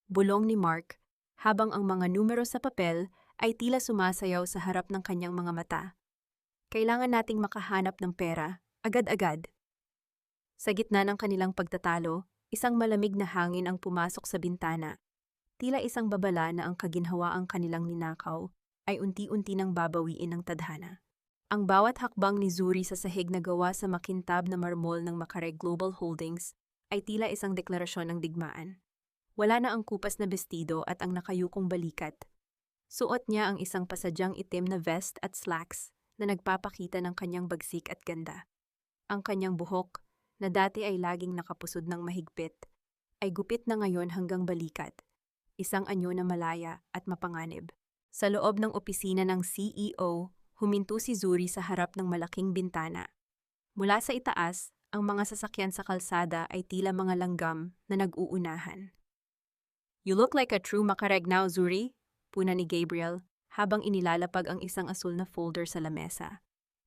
bulong ni Mark, habang ang mga numero sa papel ay tila sumasayaw sa harap ng kanyang mga mata. Kailangan nating makahanap ng pera, agad-agad. Sa gitna ng kanilang pagtatalo, isang malamig na hangin ang pumasok sa bintana. Tila isang babala na ang kaginhawaang kanilang ninakaw ay unti-unti nang babawiin ng tadhana. Ang bawat hakbang ni Zuri sa sahig na gawa sa makintab na marmol ng Macareg Global Holdings ay tila isang deklarasyon ng digmaan. Wala na ang kupas na bestido at ang nakayukong balikat. Suot niya ang isang pasadyang itim na vest at slacks na nagpapakita ng kanyang bagsik at ganda. Ang kanyang buhok, na dati ay laging nakapusod ng mahigpit, ay gupit na ngayon hanggang balikat. Isang anyo na malaya at mapanganib. Sa loob ng opisina ng CEO, huminto si Zuri sa harap ng malaking bintana. Mula sa itaas, ang mga sasakyan sa kalsada ay tila mga langgam na nag-uunahan. You look like a true Macareg now, Zuri, puna ni Gabriel, habang inilalapag ang isang asul na folder sa lamesa.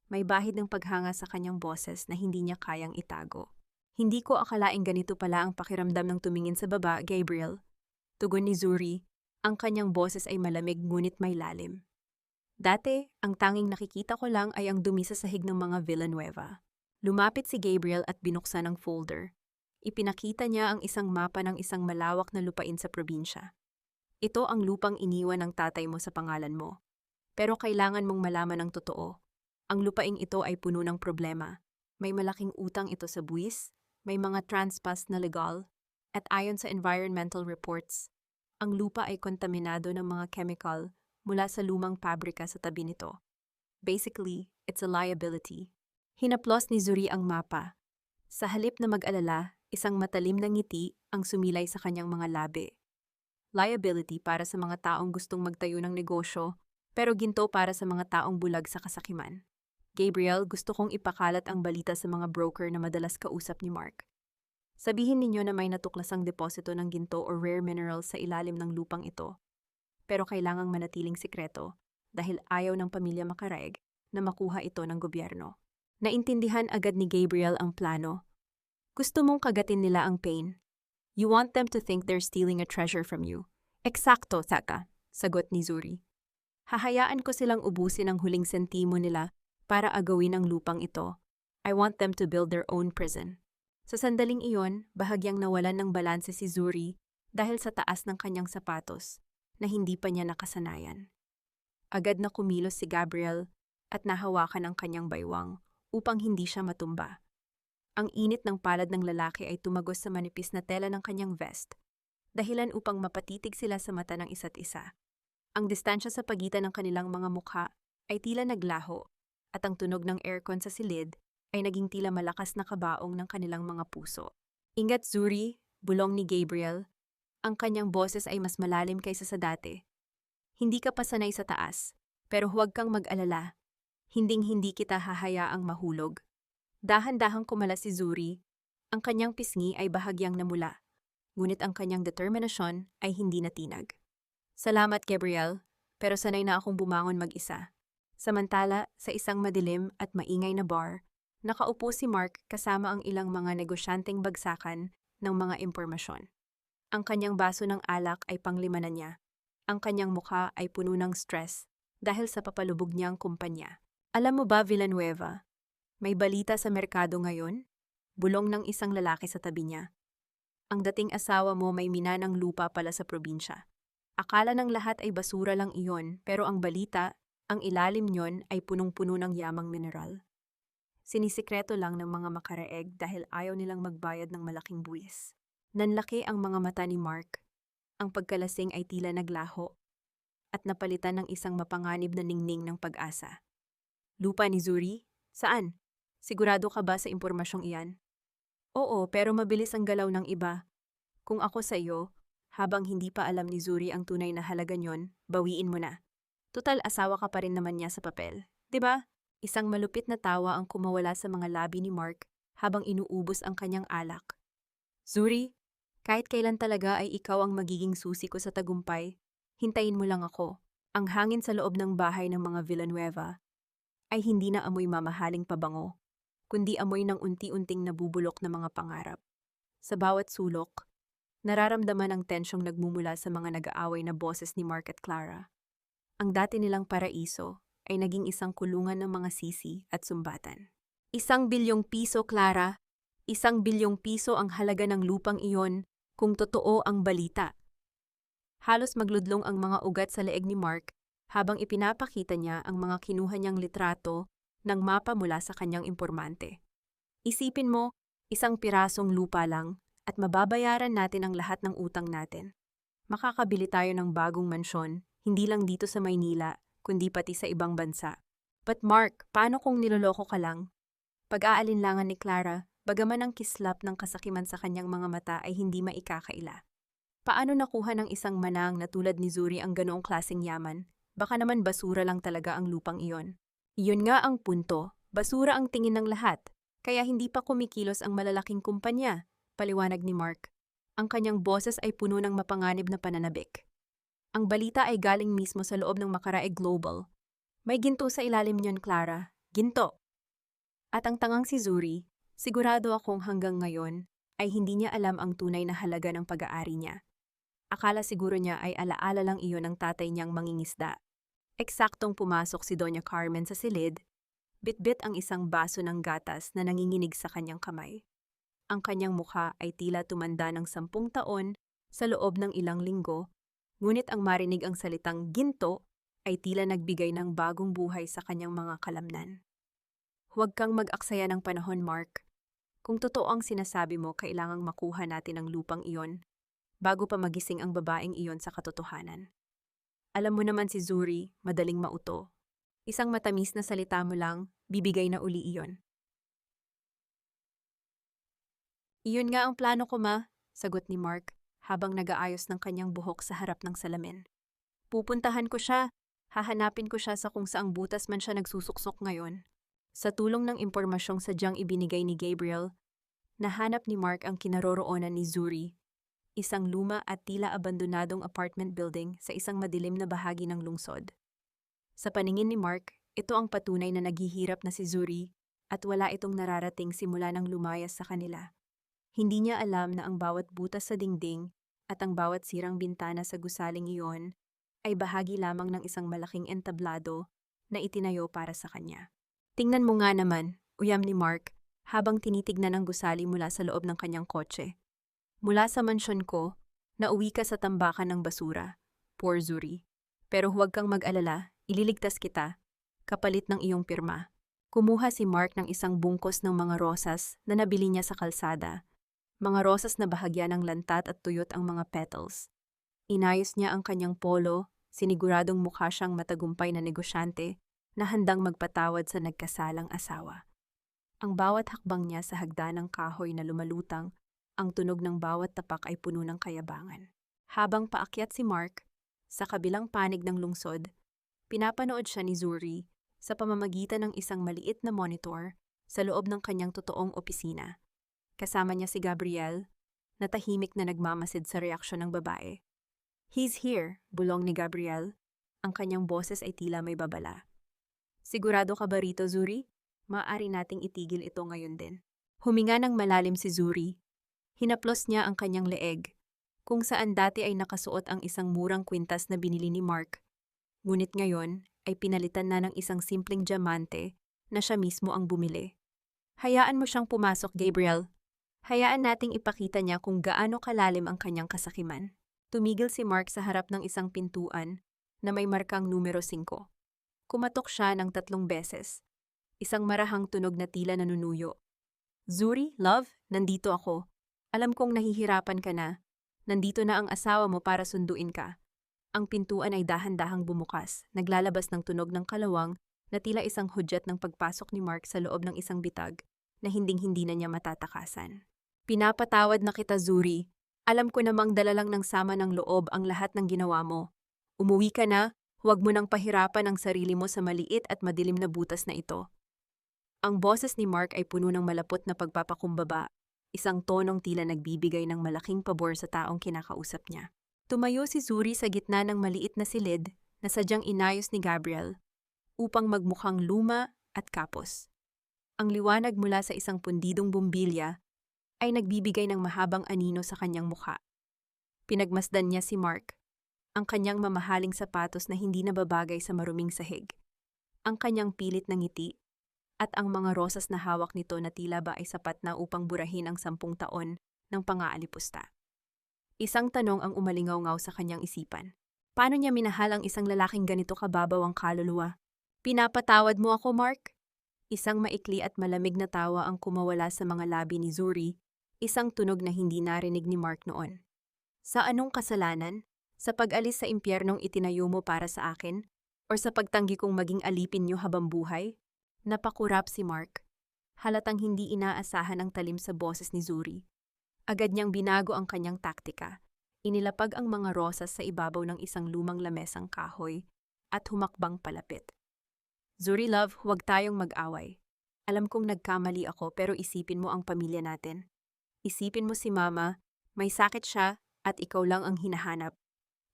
May bahid ng paghanga sa kanyang boses na hindi niya kayang itago. Hindi ko akalaing ganito pala ang pakiramdam ng tumingin sa baba, Gabriel. Tugon ni Zuri, ang kanyang boses ay malamig ngunit may lalim. Dati, ang tanging nakikita ko lang ay ang dumi sa sahig ng mga Villanueva. Lumapit si Gabriel at binuksan ang folder. Ipinakita niya ang isang mapa ng isang malawak na lupain sa probinsya. Ito ang lupang iniwan ng tatay mo sa pangalan mo. Pero kailangan mong malaman ang totoo. Ang lupaing ito ay puno ng problema. May malaking utang ito sa buwis, may mga trespass na legal, at ayon sa environmental reports, ang lupa ay kontaminado ng mga chemical mula sa lumang pabrika sa tabi nito. Basically, it's a liability. Hinaplos ni Zuri ang mapa. Sa halip na mag-alala, isang matalim na ngiti ang sumilay sa kanyang mga labi. Liability para sa mga taong gustong magtayo ng negosyo, pero ginto para sa mga taong bulag sa kasakiman. Gabriel, gusto kong ipakalat ang balita sa mga broker na madalas kausap ni Mark. Sabihin ninyo na may natuklasang deposito ng ginto o rare minerals sa ilalim ng lupang ito. Pero kailangang manatiling sikreto dahil ayaw ng pamilya Macareg na makuha ito ng gobyerno. Naintindihan agad ni Gabriel ang plano. Gusto mong kagatin nila ang pain. You want them to think they're stealing a treasure from you. Eksakto, Saka, sagot ni Zuri. Hahayaan ko silang ubusin ang huling sentimo nila para agawin ang lupang ito. I want them to build their own prison. Sa sandaling iyon, bahagyang nawalan ng balanse si Zuri dahil sa taas ng kanyang sapatos na hindi pa niya nakasanayan. Agad na kumilos si Gabriel at nahawakan ang kanyang baywang upang hindi siya matumba. Ang init ng palad ng lalaki ay tumagos sa manipis na tela ng kanyang vest, dahilan upang mapatitig sila sa mata ng isa't isa. Ang distansya sa pagitan ng kanilang mga mukha ay tila naglaho at ang tunog ng aircon sa silid ay naging tila malakas na kabaong ng kanilang mga puso. Ingat, Zuri, bulong ni Gabriel. Ang kanyang boses ay mas malalim kaysa sa dati. Hindi ka pa sanay sa taas, pero huwag kang mag-alala. Hinding-hindi kita hahayaang mahulog. Dahan-dahang kumala si Zuri. Ang kanyang pisngi ay bahagyang namula, ngunit ang kanyang determinasyon ay hindi natinag. Salamat, Gabriel, pero sanay na akong bumangon mag-isa. Samantala, sa isang madilim at maingay na bar, nakaupo si Mark kasama ang ilang mga negosyanteng bagsakan ng mga impormasyon. Ang kanyang baso ng alak ay panglima na niya. Ang kanyang mukha ay puno ng stress dahil sa papalubog niyang kumpanya. Alam mo ba, Villanueva, may balita sa merkado ngayon? Bulong ng isang lalaki sa tabi niya. Ang dating asawa mo may minanang lupa pala sa probinsya. Akala ng lahat ay basura lang iyon, pero ang balita, ang ilalim niyon ay punong-puno ng yamang mineral. Sinisikreto lang ng mga makaraeg dahil ayaw nilang magbayad ng malaking buwis. Nanlaki ang mga mata ni Mark. Ang pagkalasing ay tila naglaho at napalitan ng isang mapanganib na ningning ng pag-asa. Lupa ni Zuri? Saan? Sigurado ka ba sa impormasyong iyan? Oo, pero mabilis ang galaw ng iba. Kung ako sa iyo, habang hindi pa alam ni Zuri ang tunay na halaga niyon, bawiin mo na. Tutal asawa ka pa rin naman niya sa papel. 'Di ba? Isang malupit na tawa ang kumawala sa mga labi ni Mark habang inuubos ang kanyang alak. Zuri, kahit kailan talaga ay ikaw ang magiging susi ko sa tagumpay, hintayin mo lang ako. Ang hangin sa loob ng bahay ng mga Villanueva ay hindi na amoy mamahaling pabango, kundi amoy ng unti-unting nabubulok na mga pangarap. Sa bawat sulok, nararamdaman ang tensyong nagmumula sa mga nag-aaway na boses ni Mark at Clara. Ang dati nilang paraiso ay naging isang kulungan ng mga sisi at sumbatan. 1 bilyong piso, Clara. 1 bilyong piso ang halaga ng lupang iyon kung totoo ang balita. Halos magludlong ang mga ugat sa leeg ni Mark habang ipinapakita niya ang mga kinuha niyang litrato ng mapa mula sa kanyang impormante. Isipin mo, 1 pirasong lupa lang at mababayaran natin ang lahat ng utang natin. Makakabili tayo ng bagong mansyon, hindi lang dito sa Maynila, kundi pati sa ibang bansa. But Mark, paano kung niloloko ka lang? Pag-aalinlangan ni Clara, bagaman ang kislap ng kasakiman sa kanyang mga mata ay hindi maikakaila. Paano nakuha ng isang manang na tulad ni Zuri ang ganoong klaseng yaman? Baka naman basura lang talaga ang lupang iyon. Iyon nga ang punto, basura ang tingin ng lahat, kaya hindi pa kumikilos ang malalaking kumpanya, paliwanag ni Mark. Ang kanyang boses ay puno ng mapanganib na pananabik. Ang balita ay galing mismo sa loob ng Makaraeg Global. May ginto sa ilalim niyon, Clara. Ginto. At ang tangang si Zuri, sigurado akong hanggang ngayon ay hindi niya alam ang tunay na halaga ng pag-aari niya. Akala siguro niya ay alaala lang iyon ng tatay niyang mangingisda. Eksaktong pumasok si Doña Carmen sa silid, bitbit ang isang baso ng gatas na nanginginig sa kanyang kamay. Ang kanyang mukha ay tila tumanda ng 10 taon sa loob ng ilang linggo, ngunit ang marinig ang salitang ginto ay tila nagbigay ng bagong buhay sa kanyang mga kalamnan. Huwag kang mag-aksaya ng panahon, Mark. Kung totoo ang sinasabi mo, kailangang makuha natin ang lupang iyon bago pa magising ang babaeng iyon sa katotohanan. Alam mo naman si Zuri, madaling mauto. Isang matamis na salita mo lang, bibigay na uli iyon. Iyon nga ang plano ko, ma, sagot ni Mark habang nag-aayos ng kanyang buhok sa harap ng salamin. Pupuntahan ko siya, hahanapin ko siya sa kung saang butas man siya nagsusuksok ngayon. Sa tulong ng impormasyong sadyang ibinigay ni Gabriel, nahanap ni Mark ang kinaroroonan ni Zuri, isang luma at tila abandonadong apartment building sa isang madilim na bahagi ng lungsod. Sa paningin ni Mark, ito ang patunay na naghihirap na si Zuri at wala itong nararating simula nang lumayas sa kanila. Hindi niya alam na ang bawat butas sa dingding at ang bawat sirang bintana sa gusaling iyon ay bahagi lamang ng isang malaking entablado na itinayo para sa kanya. Tingnan mo nga naman, uyam ni Mark habang tinitignan ang gusali mula sa loob ng kanyang kotse. Mula sa mansyon ko, nauwi ka sa tambakan ng basura, poor Zuri. Pero huwag kang mag-alala, ililigtas kita, kapalit ng iyong pirma. Kumuha si Mark ng isang bungkos ng mga rosas na nabili niya sa kalsada. Mga rosas na bahagya ng lantat at tuyot ang mga petals. Inayos niya ang kanyang polo, siniguradong mukha siyang matagumpay na negosyante na handang magpatawad sa nagkasalang asawa. Ang bawat hakbang niya sa hagdanang kahoy na lumalutang, ang tunog ng bawat tapak ay puno ng kayabangan. Habang paakyat si Mark, sa kabilang panig ng lungsod, pinapanood siya ni Zuri sa pamamagitan ng isang maliit na monitor sa loob ng kanyang totoong opisina. Kasama niya si Gabriel, na tahimik na nagmamasid sa reaksyon ng babae. "He's here," bulong ni Gabriel. Ang kanyang boses ay tila may babala. "Sigurado ka ba rito, Zuri? Maaari nating itigil ito ngayon din." Huminga ng malalim si Zuri. Hinaplos niya ang kanyang leeg, kung saan dati ay nakasuot ang isang murang kwintas na binili ni Mark. Ngunit ngayon ay pinalitan na ng isang simpleng diamante na siya mismo ang bumili. "Hayaan mo siyang pumasok, Gabriel. Hayaan nating ipakita niya kung gaano kalalim ang kanyang kasakiman." Tumigil si Mark sa harap ng isang pintuan na may markang numero 5. Kumatok siya ng 3 beses. Isang marahang tunog na tila nanunuyo. "Zuri, love, nandito ako. Alam kong nahihirapan ka na. Nandito na ang asawa mo para sunduin ka." Ang pintuan ay dahan-dahang bumukas, naglalabas ng tunog ng kalawang na tila isang hudyat ng pagpasok ni Mark sa loob ng isang bitag na hinding-hindi na niya matatakasan. "Pinapatawad na kita, Zuri. Alam ko namang dala lang ng sama ng loob ang lahat ng ginawa mo. Umuwi ka na, huwag mo nang pahirapan ang sarili mo sa maliit at madilim na butas na ito." Ang boses ni Mark ay puno ng malapot na pagpapakumbaba, isang tonong tila nagbibigay ng malaking pabor sa taong kinakausap niya. Tumayo si Zuri sa gitna ng maliit na silid na sadyang inayos ni Gabriel upang magmukhang luma at kapos. Ang liwanag mula sa isang pundidong bumbilya ay nagbibigay ng mahabang anino sa kanyang mukha. Pinagmasdan niya si Mark, ang kanyang mamahaling sapatos na hindi nababagay sa maruming sahig, ang kanyang pilit na ngiti, at ang mga rosas na hawak nito na tila ba ay sapat na upang burahin ang 10 taon ng pangaalipusta. Isang tanong ang umalingaw-ngaw sa kanyang isipan. Paano niya minahal ang isang lalaking ganito kababaw ang kaluluwa? "Pinapatawad mo ako, Mark?" Isang maikli at malamig na tawa ang kumawala sa mga labi ni Zuri, isang tunog na hindi narinig ni Mark noon. "Sa anong kasalanan? Sa pag-alis sa impyernong itinayo mo para sa akin? O sa pagtanggi kong maging alipin niyo habang buhay?" Napakurap si Mark. Halatang hindi inaasahan ang talim sa boses ni Zuri. Agad niyang binago ang kanyang taktika. Inilapag ang mga rosas sa ibabaw ng isang lumang lamesang kahoy at humakbang palapit. "Zuri, love, huwag tayong mag-away. Alam kong nagkamali ako pero isipin mo ang pamilya natin. Isipin mo si Mama, may sakit siya at ikaw lang ang hinahanap.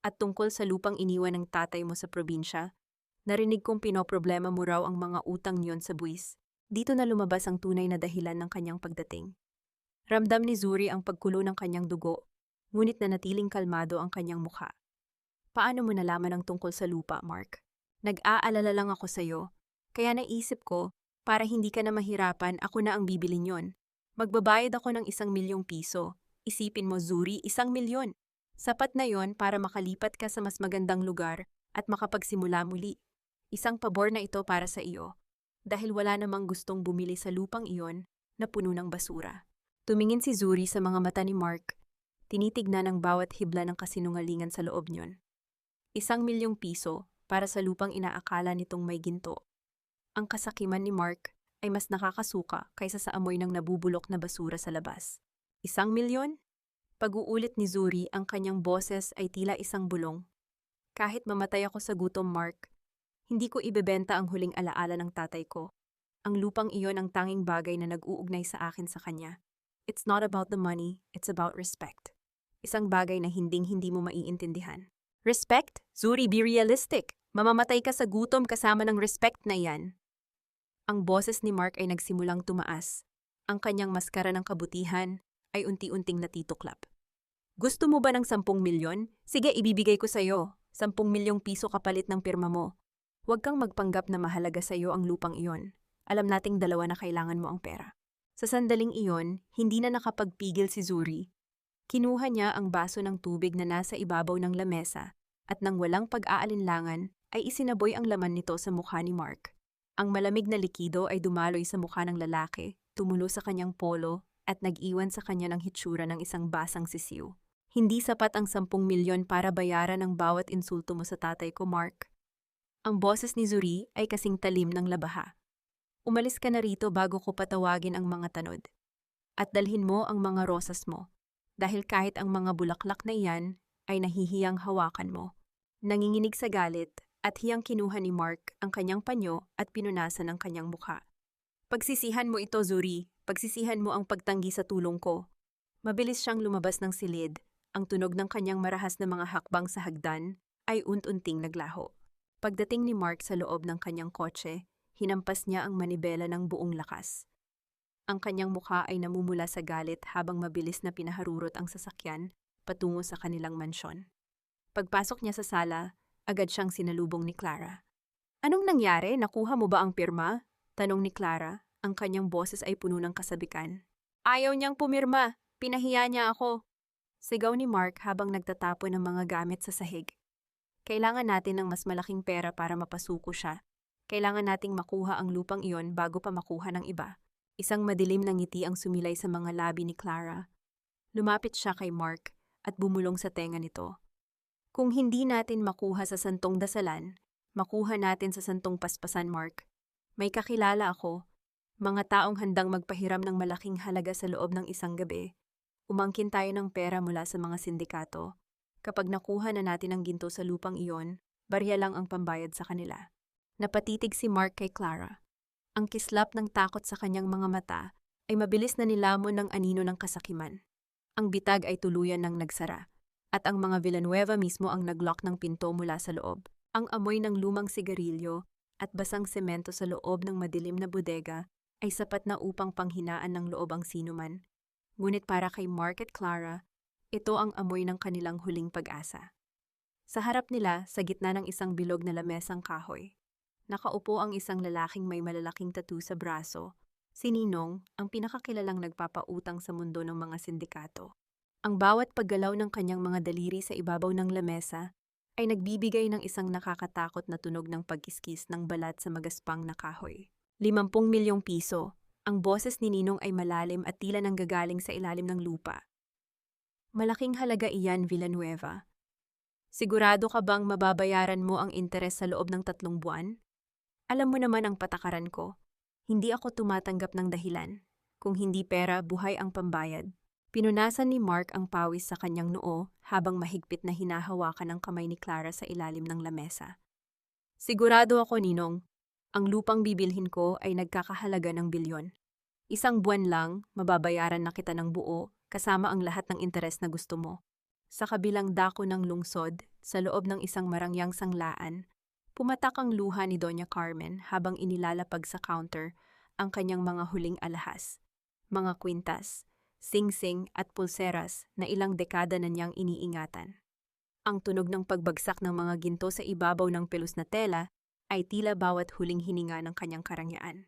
At tungkol sa lupang iniwan ng tatay mo sa probinsya, narinig kong pinoproblema mo raw ang mga utang niyon sa buwis." Dito na lumabas ang tunay na dahilan ng kanyang pagdating. Ramdam ni Zuri ang pagkulo ng kanyang dugo, ngunit nanatiling kalmado ang kanyang mukha. "Paano mo nalaman ang tungkol sa lupa, Mark? Nag-aalala lang ako sa'yo, kaya naisip ko, para hindi ka na mahirapan, ako na ang bibili niyon. Magbabayad ako ng 1,000,000 piso. Isipin mo, Zuri, 1,000,000. Sapat na yon para makalipat ka sa mas magandang lugar at makapagsimula muli. Isang pabor na ito para sa iyo, dahil wala namang gustong bumili sa lupang iyon na puno ng basura." Tumingin si Zuri sa mga mata ni Mark, tinitignan ang bawat hibla ng kasinungalingan sa loob niyon. 1,000,000 piso para sa lupang inaakala nitong may ginto. Ang kasakiman ni Mark ay mas nakakasuka kaysa sa amoy ng nabubulok na basura sa labas. 1,000,000? Pag-uulit ni Zuri, ang kanyang boses ay tila isang bulong. "Kahit mamatay ako sa gutom, Mark, hindi ko ibebenta ang huling alaala ng tatay ko. Ang lupang iyon ang tanging bagay na nag-uugnay sa akin sa kanya. It's not about the money, it's about respect." Isang bagay na hinding-hindi mo maiintindihan. "Respect? Zuri, be realistic. Mamamatay ka sa gutom kasama ng respect na yan." Ang boses ni Mark ay nagsimulang tumaas. Ang kanyang maskara ng kabutihan ay unti-unting natituklap. "Gusto mo ba ng 10,000,000? Sige, ibibigay ko sa'yo. 10,000,000 piso kapalit ng pirma mo. Huwag kang magpanggap na mahalaga sa'yo ang lupang iyon. Alam nating dalawa na kailangan mo ang pera." Sa sandaling iyon, hindi na nakapagpigil si Zuri. Kinuha niya ang baso ng tubig na nasa ibabaw ng lamesa at nang walang pag-aalinlangan ay isinaboy ang laman nito sa mukha ni Mark. Ang malamig na likido ay dumaloy sa mukha ng lalaki, tumulo sa kanyang polo at nag-iwan sa kanya ng hitsura ng isang basang sisiw. "Hindi sapat ang 10,000,000 para bayaran ang bawat insulto mo sa tatay ko, Mark." Ang boses ni Zuri ay kasing talim ng labaha. "Umalis ka na rito bago ko patawagin ang mga tanod. At dalhin mo ang mga rosas mo, dahil kahit ang mga bulaklak na iyan ay nahihiyang hawakan mo." Nanginginig sa galit, at hiyang kinuha ni Mark ang kanyang panyo at pinunasan ang kanyang mukha. Pagsisihan mo ito, Zuri. Pagsisihan mo ang pagtanggi sa tulong ko. Mabilis siyang lumabas ng silid. Ang tunog ng kanyang marahas na mga hakbang sa hagdan ay unti-unting naglaho. Pagdating ni Mark sa loob ng kanyang kotse, hinampas niya ang manibela ng buong lakas. Ang kanyang mukha ay namumula sa galit habang mabilis na pinaharurot ang sasakyan patungo sa kanilang mansyon. Pagpasok niya sa sala, agad siyang sinalubong ni Clara. "Anong nangyari? Nakuha mo ba ang pirma?" Tanong ni Clara. Ang kanyang boses ay puno ng kasabikan. "Ayaw niyang pumirma. Pinahiya niya ako." Sigaw ni Mark habang nagtatapon ng mga gamit sa sahig. "Kailangan natin ng mas malaking pera para mapasuko siya. Kailangan nating makuha ang lupang iyon bago pa makuha ng iba." Isang madilim na ngiti ang sumilay sa mga labi ni Clara. Lumapit siya kay Mark at bumulong sa tenga nito. "Kung hindi natin makuha sa santong dasalan, makuha natin sa santong paspasan, Mark. May kakilala ako, mga taong handang magpahiram ng malaking halaga sa loob ng isang gabi. Umangkin tayo ng pera mula sa mga sindikato. Kapag nakuha na natin ang ginto sa lupang iyon, barya lang ang pambayad sa kanila." Napatitig si Mark kay Clara. Ang kislap ng takot sa kanyang mga mata ay mabilis na nilamon ng anino ng kasakiman. Ang bitag ay tuluyan ng nagsara, at ang mga Villanueva mismo ang naglock ng pinto mula sa loob. Ang amoy ng lumang sigarilyo at basang semento sa loob ng madilim na bodega ay sapat na upang panghinaan ng loob ang sinuman. Ngunit para kay Mark at Clara, ito ang amoy ng kanilang huling pag-asa. Sa harap nila, sa gitna ng isang bilog na lamesang kahoy, nakaupo ang isang lalaking may malalaking tattoo sa braso. Si Ninong, ang pinakakilalang nagpapautang sa mundo ng mga sindikato. Ang bawat paggalaw ng kanyang mga daliri sa ibabaw ng lamesa ay nagbibigay ng isang nakakatakot na tunog ng pagkiskis ng balat sa magaspang na kahoy. 50 milyong piso. Ang boses ni Ninong ay malalim at tila nanggagaling sa ilalim ng lupa. "Malaking halaga iyan, Villanueva. Sigurado ka bang mababayaran mo ang interes sa loob ng 3 buwan? Alam mo naman ang patakaran ko. Hindi ako tumatanggap ng dahilan. Kung hindi pera, buhay ang pambayad." Pinunasan ni Mark ang pawis sa kanyang noo habang mahigpit na hinahawakan ang kamay ni Clara sa ilalim ng lamesa. "Sigurado ako, Ninong. Ang lupang bibilhin ko ay nagkakahalaga ng bilyon. 1 buwan lang, mababayaran na kita ng buo, kasama ang lahat ng interes na gusto mo." Sa kabilang dako ng lungsod, sa loob ng isang marangyang sanglaan, pumatak ang luha ni Doña Carmen habang inilalapag sa counter ang kanyang mga huling alahas, mga kwintas, singsing at pulseras na ilang dekada na niyang iniingatan. Ang tunog ng pagbagsak ng mga ginto sa ibabaw ng pelus na tela ay tila bawat huling hininga ng kanyang karangyaan.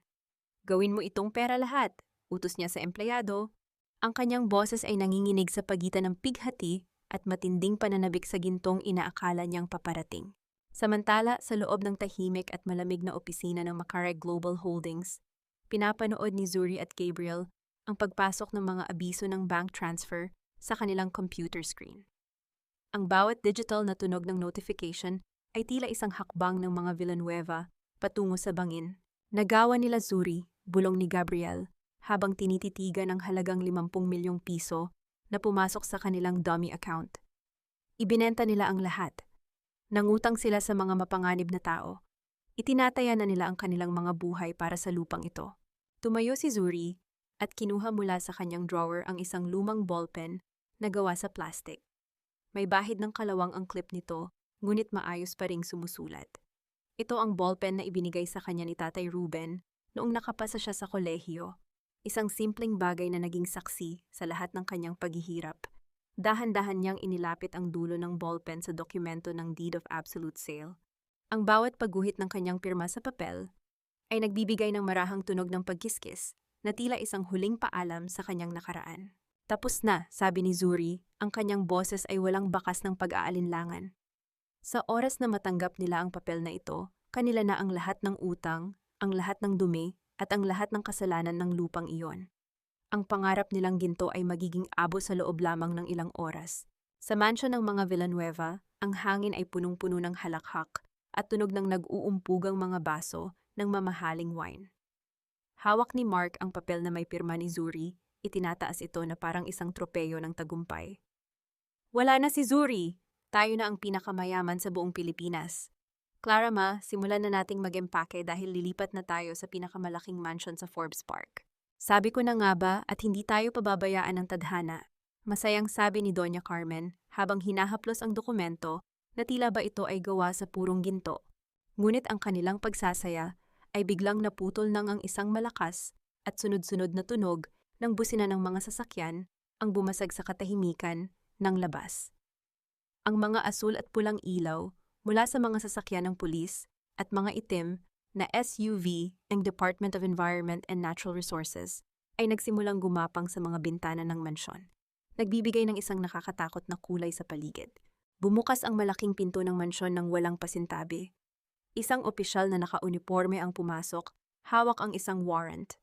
"Gawin mo itong pera lahat," utos niya sa empleyado. Ang kanyang boses ay nanginginig sa pagitan ng pighati at matinding pananabik sa gintong inaakala niyang paparating. Samantala, sa loob ng tahimik at malamig na opisina ng Macareg Global Holdings, pinapanood ni Zuri at Gabriel ang pagpasok ng mga abiso ng bank transfer sa kanilang computer screen. Ang bawat digital na tunog ng notification ay tila isang hakbang ng mga Villanueva patungo sa bangin. Nagawa nila Zuri, bulong ni Gabriel, habang tinititigan ang halagang 50 milyong piso na pumasok sa kanilang dummy account. Ibinenta nila ang lahat. Nangutang sila sa mga mapanganib na tao. Itinataya na nila ang kanilang mga buhay para sa lupang ito. Tumayo si Zuri at kinuha mula sa kanyang drawer ang isang lumang ballpen na gawa sa plastic. May bahid ng kalawang ang clip nito, ngunit maayos pa ring sumusulat. Ito ang ballpen na ibinigay sa kanya ni Tatay Ruben noong nakapasa siya sa kolehiyo. Isang simpleng bagay na naging saksi sa lahat ng kanyang paghihirap. Dahan-dahan niyang inilapit ang dulo ng ballpen sa dokumento ng Deed of Absolute Sale. Ang bawat pagguhit ng kanyang pirma sa papel ay nagbibigay ng marahang tunog ng pagkiskis na tila isang huling paalam sa kanyang nakaraan. "Tapos na," sabi ni Zuri, ang kanyang boses ay walang bakas ng pag-aalinlangan. Sa oras na matanggap nila ang papel na ito, kanila na ang lahat ng utang, ang lahat ng dumi, at ang lahat ng kasalanan ng lupang iyon. Ang pangarap nilang ginto ay magiging abo sa loob lamang ng ilang oras. Sa mansyon ng mga Villanueva, ang hangin ay punong-puno ng halakhak at tunog ng nag-uumpugang mga baso ng mamahaling wine. Hawak ni Mark ang papel na may pirma ni Zuri, itinataas ito na parang isang tropeyo ng tagumpay. "Wala na si Zuri! Tayo na ang pinakamayaman sa buong Pilipinas." Clara ma, simulan na nating mag-empake dahil lilipat na tayo sa pinakamalaking mansion sa Forbes Park. Sabi ko na nga ba at hindi tayo pababayaan ng tadhana. Masayang sabi ni Doña Carmen habang hinahaplos ang dokumento na tila ba ito ay gawa sa purong ginto. Ngunit ang kanilang pagsasaya ay biglang naputol nang ang isang malakas at sunod-sunod na tunog ng busina ng mga sasakyan ang bumasag sa katahimikan ng labas. Ang mga asul at pulang ilaw mula sa mga sasakyan ng pulis at mga itim na SUV ng Department of Environment and Natural Resources ay nagsimulang gumapang sa mga bintana ng mansyon. Nagbibigay ng isang nakakatakot na kulay sa paligid. Bumukas ang malaking pinto ng mansyon ng walang pasintabi. Isang opisyal na nakauniporme ang pumasok, hawak ang isang warrant.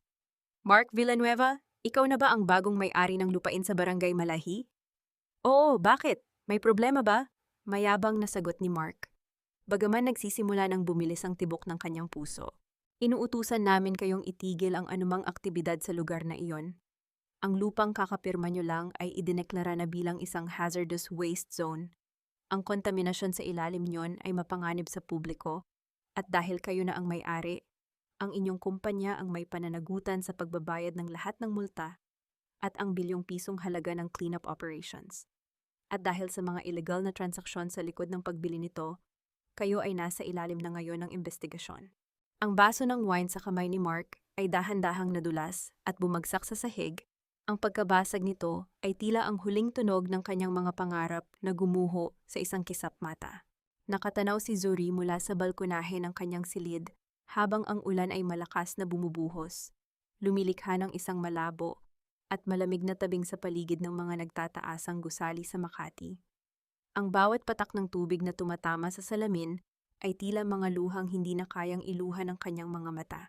Mark Villanueva, ikaw na ba ang bagong may-ari ng lupain sa Barangay Malahi? Oo, bakit? May problema ba? Mayabang na sagot ni Mark. Bagaman nagsisimula ng bumilis ang tibok ng kanyang puso, inuutusan namin kayong itigil ang anumang aktibidad sa lugar na iyon. Ang lupang kakapirma nyo lang ay idineklara na bilang isang hazardous waste zone. Ang kontaminasyon sa ilalim nyon ay mapanganib sa publiko at dahil kayo na ang may-ari, ang inyong kumpanya ang may pananagutan sa pagbabayad ng lahat ng multa at ang bilyong pisong halaga ng cleanup operations. At dahil sa mga illegal na transaksyon sa likod ng pagbili nito, kayo ay nasa ilalim na ngayon ng investigasyon. Ang baso ng wine sa kamay ni Mark ay dahan-dahang nadulas at bumagsak sa sahig. Ang pagkabasag nito ay tila ang huling tunog ng kanyang mga pangarap na gumuho sa isang kisap mata. Nakatanaw si Zuri mula sa balkonahe ng kanyang silid habang ang ulan ay malakas na bumubuhos. Lumilikha ng isang malabo at malamig na tabing sa paligid ng mga nagtataasang gusali sa Makati. Ang bawat patak ng tubig na tumatama sa salamin ay tila mga luhang hindi na kayang iluhan ng kanyang mga mata.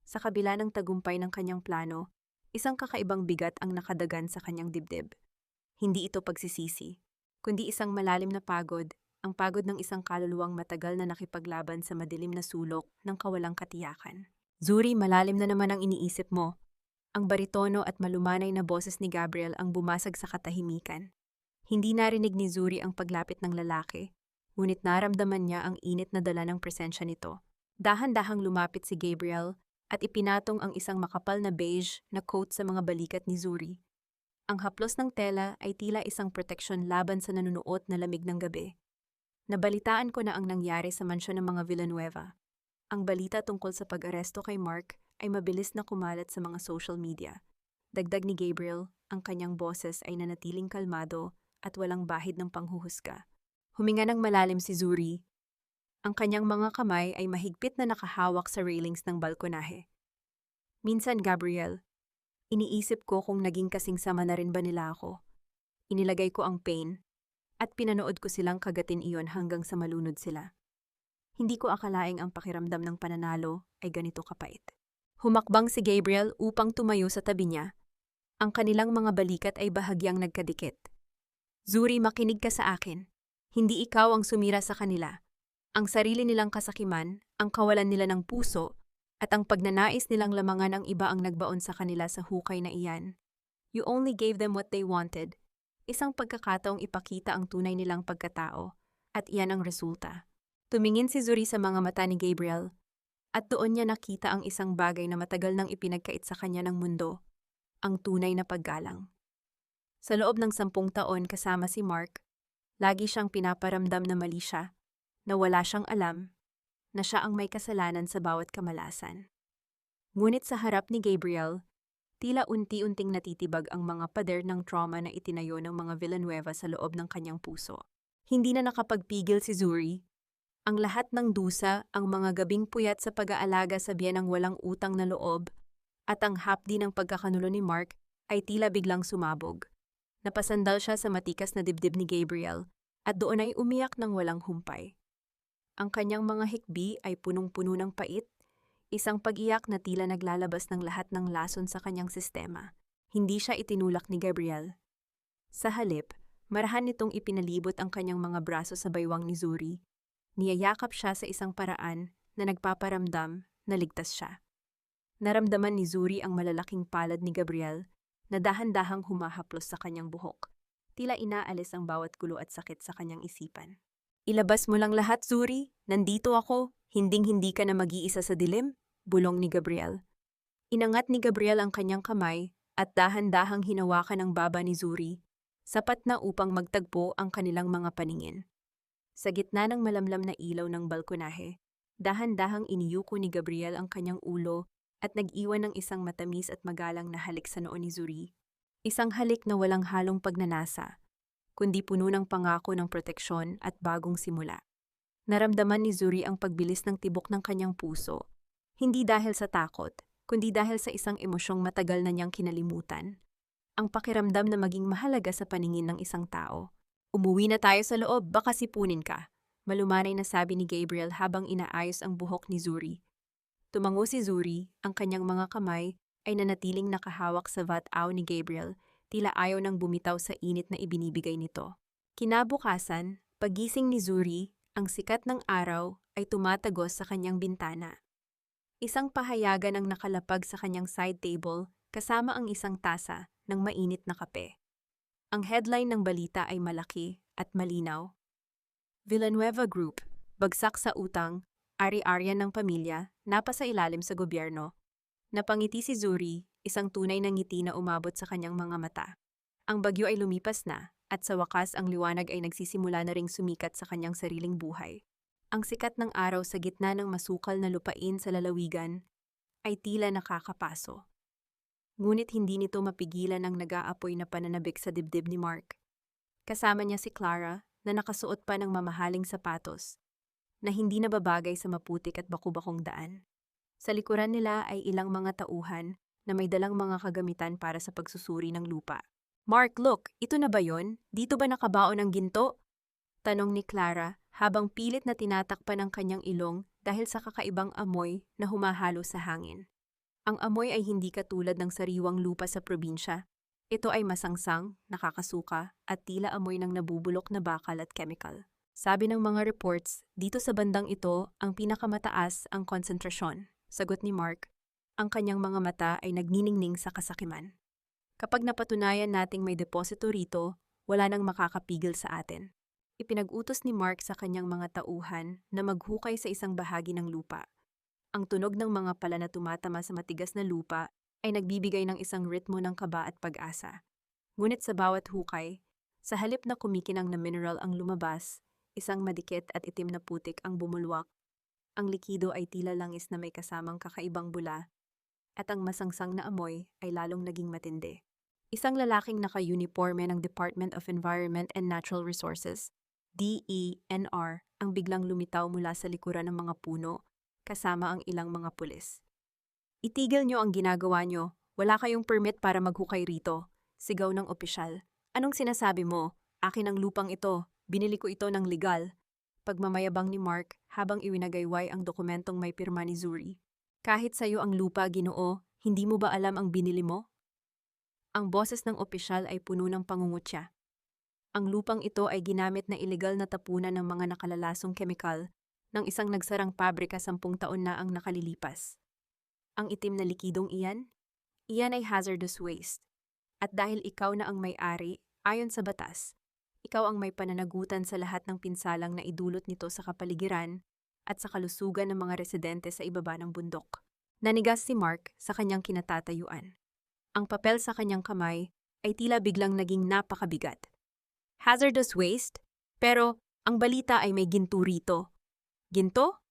Sa kabila ng tagumpay ng kanyang plano, isang kakaibang bigat ang nakadagan sa kanyang dibdib. Hindi ito pagsisisi, kundi isang malalim na pagod, ang pagod ng isang kaluluwang matagal na nakipaglaban sa madilim na sulok ng kawalang katiyakan. Zuri, malalim na naman ang iniisip mo. Ang baritono at malumanay na boses ni Gabriel ang bumasag sa katahimikan. Hindi narinig ni Zuri ang paglapit ng lalaki, ngunit naramdaman niya ang init na dala ng presensya nito. Dahan-dahang lumapit si Gabriel at ipinatong ang isang makapal na beige na coat sa mga balikat ni Zuri. Ang haplos ng tela ay tila isang proteksyon laban sa nanunuot na lamig ng gabi. Nabalitaan ko na ang nangyari sa mansyon ng mga Villanueva. Ang balita tungkol sa pag-aresto kay Mark ay mabilis na kumalat sa mga social media. Dagdag ni Gabriel, ang kanyang boses ay nanatiling kalmado at walang bahid ng panghuhusga. Huminga ng malalim si Zuri. Ang kanyang mga kamay ay mahigpit na nakahawak sa railings ng balkonahe. Minsan, Gabriel, iniisip ko kung naging kasing sama na rin ba nila ako. Inilagay ko ang pain at pinanood ko silang kagatin iyon hanggang sa malunod sila. Hindi ko akalaing ang pakiramdam ng pananalo ay ganito kapait. Humakbang si Gabriel upang tumayo sa tabi niya. Ang kanilang mga balikat ay bahagyang nagkadikit. Zuri, makinig ka sa akin. Hindi ikaw ang sumira sa kanila. Ang sarili nilang kasakiman, ang kawalan nila ng puso, at ang pagnanais nilang lamangan ang iba ang nagbaon sa kanila sa hukay na iyan. You only gave them what they wanted. Isang pagkakataong ipakita ang tunay nilang pagkatao, at iyan ang resulta. Tumingin si Zuri sa mga mata ni Gabriel, at doon niya nakita ang isang bagay na matagal nang ipinagkait sa kanya ng mundo, ang tunay na paggalang. Sa loob ng 10 taon kasama si Mark, lagi siyang pinaparamdam na mali siya, na wala siyang alam, na siya ang may kasalanan sa bawat kamalasan. Ngunit sa harap ni Gabriel, tila unti-unting natitibag ang mga pader ng trauma na itinayo ng mga Villanueva sa loob ng kanyang puso. Hindi na nakapagpigil si Zuri. Ang lahat ng dusa, ang mga gabing puyat sa pag-aalaga sa biyenang walang utang na loob, at ang hapdi ng pagkakanulo ni Mark ay tila biglang sumabog. Napasandal siya sa matikas na dibdib ni Gabriel at doon ay umiyak ng walang humpay. Ang kanyang mga hikbi ay punong-puno ng pait, isang pag-iyak na tila naglalabas ng lahat ng lason sa kanyang sistema. Hindi siya itinulak ni Gabriel. Sa halip, marahan nitong ipinalibot ang kanyang mga braso sa baywang ni Zuri. Niyayakap siya sa isang paraan na nagpaparamdam na ligtas siya. Naramdaman ni Zuri ang malalaking palad ni Gabriel na dahan-dahang humahaplos sa kanyang buhok. Tila inaalis ang bawat gulo at sakit sa kanyang isipan. Ilabas mo lang lahat, Zuri. Nandito ako. Hinding-hindi ka na mag-iisa sa dilim, bulong ni Gabriel. Inangat ni Gabriel ang kanyang kamay at dahan-dahang hinawakan ang baba ni Zuri, sapat na upang magtagpo ang kanilang mga paningin. Sa gitna ng malamlam na ilaw ng balkonahe, dahan-dahang iniyuko ni Gabriel ang kanyang ulo at nag-iwan ng isang matamis at magalang na halik sa noo ni Zuri. Isang halik na walang halong pagnanasa, kundi puno ng pangako ng proteksyon at bagong simula. Naramdaman ni Zuri ang pagbilis ng tibok ng kanyang puso, hindi dahil sa takot, kundi dahil sa isang emosyong matagal na niyang kinalimutan. Ang pakiramdam na maging mahalaga sa paningin ng isang tao. Umuwi na tayo sa loob, baka sipunin ka, malumanay na sabi ni Gabriel habang inaayos ang buhok ni Zuri. Tumango si Zuri, ang kanyang mga kamay ay nanatiling nakahawak sa vat-aw ni Gabriel, tila ayaw nang bumitaw sa init na ibinibigay nito. Kinabukasan, pagising ni Zuri, ang sikat ng araw ay tumatagos sa kanyang bintana. Isang pahayagan ang nakalapag sa kanyang side table kasama ang isang tasa ng mainit na kape. Ang headline ng balita ay malaki at malinaw. Villanueva Group, bagsak sa utang, ari-arian ng pamilya, napasa ilalim sa gobyerno. Napangiti si Zuri, isang tunay na ngiti na umabot sa kanyang mga mata. Ang bagyo ay lumipas na, at sa wakas ang liwanag ay nagsisimula na ring sumikat sa kanyang sariling buhay. Ang sikat ng araw sa gitna ng masukal na lupain sa lalawigan ay tila nakakapaso. Ngunit hindi nito mapigilan ang nag-aapoy na pananabik sa dibdib ni Mark. Kasama niya si Clara na nakasuot pa ng mamahaling sapatos na hindi nababagay sa maputik at bakubakong daan. Sa likuran nila ay ilang mga tauhan na may dalang mga kagamitan para sa pagsusuri ng lupa. Mark, look, ito na ba yon? Dito ba nakabaon ang ginto? Tanong ni Clara habang pilit na tinatakpan ang kanyang ilong dahil sa kakaibang amoy na humahalo sa hangin. Ang amoy ay hindi katulad ng sariwang lupa sa probinsya. Ito ay masangsang, nakakasuka, at tila amoy ng nabubulok na bakal at chemical. Sabi ng mga reports, dito sa bandang ito ang pinakamataas ang konsentrasyon. Sagot ni Mark, ang kanyang mga mata ay nagniningning sa kasakiman. Kapag napatunayan nating may deposito rito, wala nang makakapigil sa atin. Ipinag-utos ni Mark sa kanyang mga tauhan na maghukay sa isang bahagi ng lupa. Ang tunog ng mga pala na tumatama sa matigas na lupa ay nagbibigay ng isang ritmo ng kaba at pag-asa. Ngunit sa bawat hukay, sa halip na kumikinang na mineral ang lumabas, isang madikit at itim na putik ang bumulwak. Ang likido ay tila langis na may kasamang kakaibang bula, at ang masangsang na amoy ay lalong naging matindi. Isang lalaking naka-uniforme ng Department of Environment and Natural Resources, DENR, ang biglang lumitaw mula sa likuran ng mga puno, kasama ang ilang mga pulis. Itigil nyo ang ginagawa nyo, wala kayong permit para maghukay rito, sigaw ng opisyal. Anong sinasabi mo? Akin ang lupang ito, binili ko ito ng legal. Pagmamayabang ni Mark habang iwinagayway ang dokumentong may pirma ni Zuri. Kahit sa'yo ang lupa, Ginoo, hindi mo ba alam ang binili mo? Ang boses ng opisyal ay puno ng pangungutya. Ang lupang ito ay ginamit na ilegal na tapunan ng mga nakalalasong kemikal ng isang nagsarang pabrika 10 taon na ang nakalilipas. Ang itim na likidong iyan ay hazardous waste. At dahil ikaw na ang may-ari, ayon sa batas, ikaw ang may pananagutan sa lahat ng pinsalang na idulot nito sa kapaligiran at sa kalusugan ng mga residente sa ibaba ng bundok. Nanigas si Mark sa kanyang kinatatayuan. Ang papel sa kanyang kamay ay tila biglang naging napakabigat. Hazardous waste? Pero ang balita ay may ginto rito. Ginto?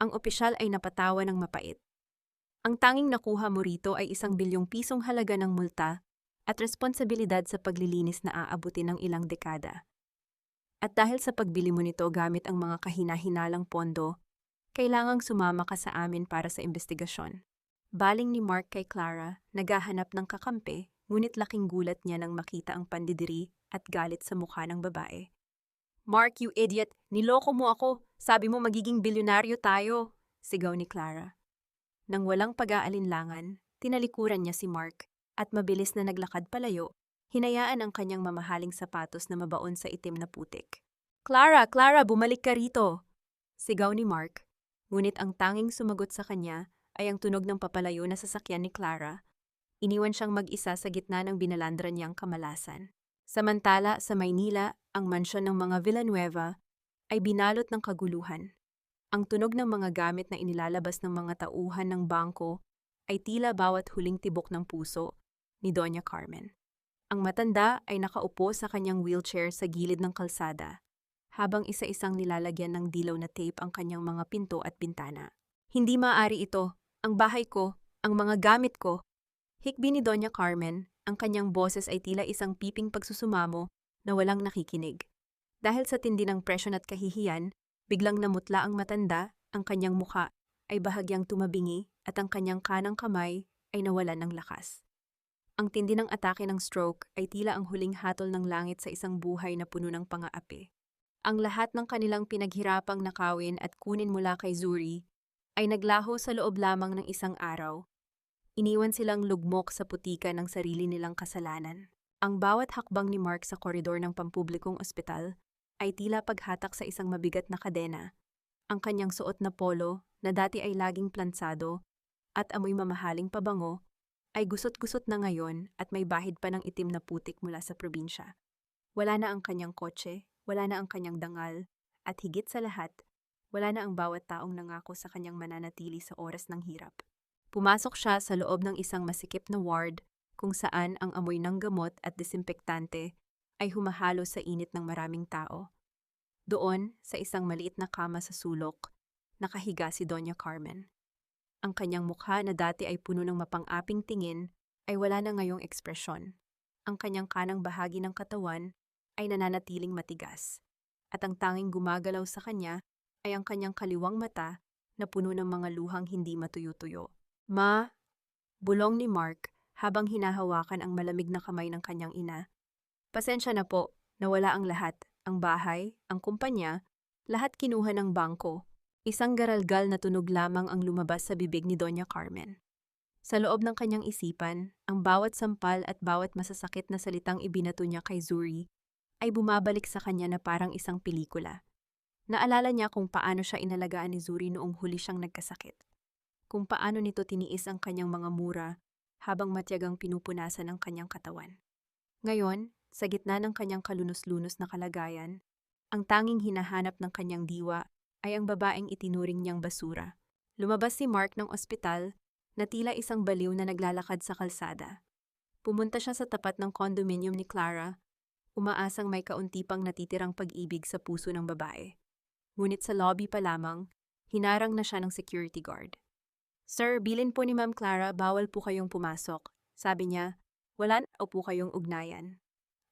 Ang opisyal ay napatawa ng mapait. Ang tanging nakuha mo rito ay 1 bilyong pisong halaga ng multa at responsibilidad sa paglilinis na aabutin ng ilang dekada. At dahil sa pagbili mo nito gamit ang mga kahina-hinalang pondo, kailangang sumama ka sa amin para sa investigasyon. Baling ni Mark kay Clara, naghahanap ng kakampi, ngunit laking gulat niya nang makita ang pandidiri at galit sa mukha ng babae. Mark, you idiot! Niloko mo ako! Sabi mo magiging bilyonaryo tayo! Sigaw ni Clara. Nang walang pag-aalinlangan, tinalikuran niya si Mark at mabilis na naglakad palayo, hinayaan ang kanyang mamahaling sapatos na mabaon sa itim na putik. Clara! Clara! Bumalik ka rito! Sigaw ni Mark, ngunit ang tanging sumagot sa kanya ay ang tunog ng papalayo na sasakyan ni Clara. Iniwan siyang mag-isa sa gitna ng binalandra niyang kamalasan. Samantala, sa Maynila, ang mansyon ng mga Villanueva ay binalot ng kaguluhan. Ang tunog ng mga gamit na inilalabas ng mga tauhan ng bangko ay tila bawat huling tibok ng puso ni Doña Carmen. Ang matanda ay nakaupo sa kanyang wheelchair sa gilid ng kalsada, habang isa-isang nilalagyan ng dilaw na tape ang kanyang mga pinto at bintana. Hindi maaari ito, ang bahay ko, ang mga gamit ko. Hikbi ni Doña Carmen, ang kanyang boses ay tila isang piping pagsusumamo na walang nakikinig. Dahil sa tindi ng presyon at kahihiyan, biglang namutla ang matanda, ang kanyang muka ay bahagyang tumabingi at ang kanyang kanang kamay ay nawalan ng lakas. Ang tindi ng atake ng stroke ay tila ang huling hatol ng langit sa isang buhay na puno ng pang-aapi. Ang lahat ng kanilang pinaghirapang nakawin at kunin mula kay Zuri ay naglaho sa loob lamang ng isang araw. Iniwan silang lugmok sa putika ng sarili nilang kasalanan. Ang bawat hakbang ni Mark sa koridor ng pampublikong ospital ay tila paghatak sa isang mabigat na kadena. Ang kanyang suot na polo, na dati ay laging plansado at amoy mamahaling pabango, ay gusot-gusot na ngayon at may bahid pa ng itim na putik mula sa probinsya. Wala na ang kanyang kotse, wala na ang kanyang dangal, at higit sa lahat, wala na ang bawat taong nangako sa kanyang mananatili sa oras ng hirap. Pumasok siya sa loob ng isang masikip na ward kung saan ang amoy ng gamot at desinfektante ay humahalo sa init ng maraming tao. Doon, sa isang maliit na kama sa sulok, nakahiga si Doña Carmen. Ang kanyang mukha na dati ay puno ng mapang-aping tingin ay wala na ngayong ekspresyon. Ang kanyang kanang bahagi ng katawan ay nananatiling matigas. At ang tanging gumagalaw sa kanya ay ang kanyang kaliwang mata na puno ng mga luhang hindi matuyo-tuyo. Ma, bulong ni Mark habang hinahawakan ang malamig na kamay ng kanyang ina. Pasensya na po, nawala ang lahat. Ang bahay, ang kumpanya, lahat kinuha ng bangko. Isang garalgal na tunog lamang ang lumabas sa bibig ni Doña Carmen. Sa loob ng kanyang isipan, ang bawat sampal at bawat masasakit na salitang ibinato niya kay Zuri ay bumabalik sa kanya na parang isang pelikula. Naalala niya kung paano siya inalagaan ni Zuri noong huli siyang nagkasakit. Kung paano nito tiniis ang kanyang mga mura habang matyagang pinupunasan ang kanyang katawan. Ngayon, sa gitna ng kanyang kalunos-lunos na kalagayan, ang tanging hinahanap ng kanyang diwa ay ang babaeng itinuring niyang basura. Lumabas si Mark ng ospital na tila isang baliw na naglalakad sa kalsada. Pumunta siya sa tapat ng condominium ni Clara, umaasang may kaunti pang natitirang pag-ibig sa puso ng babae. Ngunit sa lobby pa lamang, hinarang na siya ng security guard. "Sir, bilin po ni Ma'am Clara, bawal po kayong pumasok." Sabi niya, "Wala na po kayong ugnayan."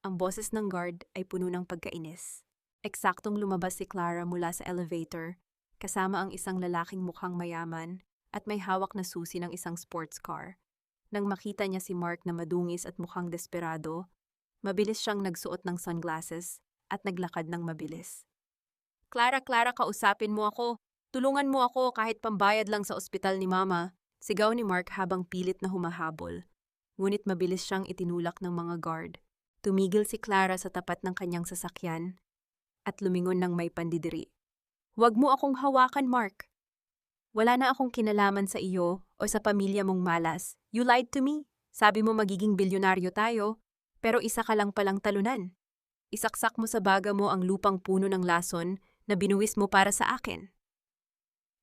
Ang boses ng guard ay puno ng pagkainis. Eksaktong lumabas si Clara mula sa elevator, kasama ang isang lalaking mukhang mayaman at may hawak na susi ng isang sports car. Nang makita niya si Mark na madungis at mukhang desperado, mabilis siyang nagsuot ng sunglasses at naglakad ng mabilis. "Clara, Clara, kausapin mo ako. Tulungan mo ako kahit pambayad lang sa ospital ni Mama." Sigaw ni Mark habang pilit na humahabol. Ngunit mabilis siyang itinulak ng mga guard. Tumigil si Clara sa tapat ng kanyang sasakyan at lumingon ng may pandidiri. "Huwag mo akong hawakan, Mark. Wala na akong kinalaman sa iyo o sa pamilya mong malas. You lied to me. Sabi mo magiging bilyonaryo tayo, pero isa ka lang palang talunan. Isaksak mo sa baga mo ang lupang puno ng lason na binuwis mo para sa akin."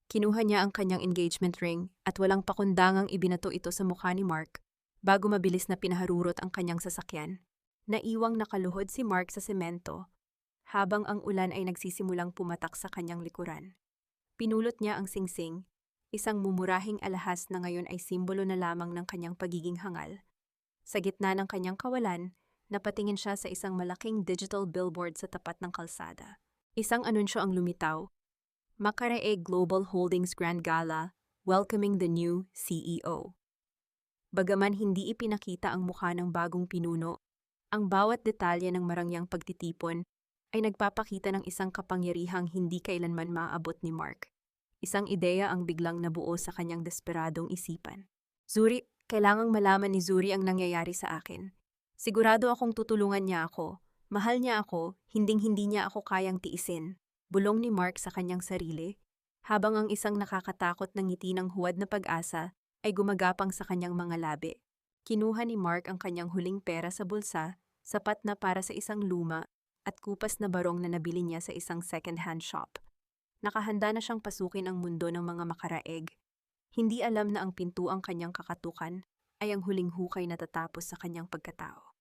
Kinuha niya ang kanyang engagement ring at walang pakundangang ibinato ito sa mukha ni Mark bago mabilis na pinaharurot ang kanyang sasakyan. Naiwang nakaluhod si Mark sa semento habang ang ulan ay nagsisimulang pumatak sa kanyang likuran. Pinulot niya ang singsing, isang mumurahing alahas na ngayon ay simbolo na lamang ng kanyang pagiging hangal. Sa gitna ng kanyang kawalan, napatingin siya sa isang malaking digital billboard sa tapat ng kalsada. Isang anunsyo ang lumitaw, Makaree Global Holdings Grand Gala, welcoming the new CEO. Bagaman hindi ipinakita ang mukha ng bagong pinuno, ang bawat detalye ng marangyang pagtitipon ay nagpapakita ng isang kapangyarihang hindi kailanman maaabot ni Mark. Isang ideya ang biglang nabuo sa kanyang desperadong isipan. "Zuri, kailangang malaman ni Zuri ang nangyayari sa akin. Sigurado akong tutulungan niya ako. Mahal niya ako, hinding-hindi niya ako kayang tiisin." Bulong ni Mark sa kanyang sarili, habang ang isang nakakatakot na ngiti ng huwad na pag-asa ay gumagapang sa kanyang mga labi. Kinuha ni Mark ang kanyang huling pera sa bulsa, sapat na para sa isang luma at kupas na barong na nabili niya sa isang second-hand shop. Nakahanda na siyang pasukin ang mundo ng mga makaraeg. Hindi alam na ang pintuang kanyang kakatukan ay ang huling hukay na tatapos sa kanyang pagkatao.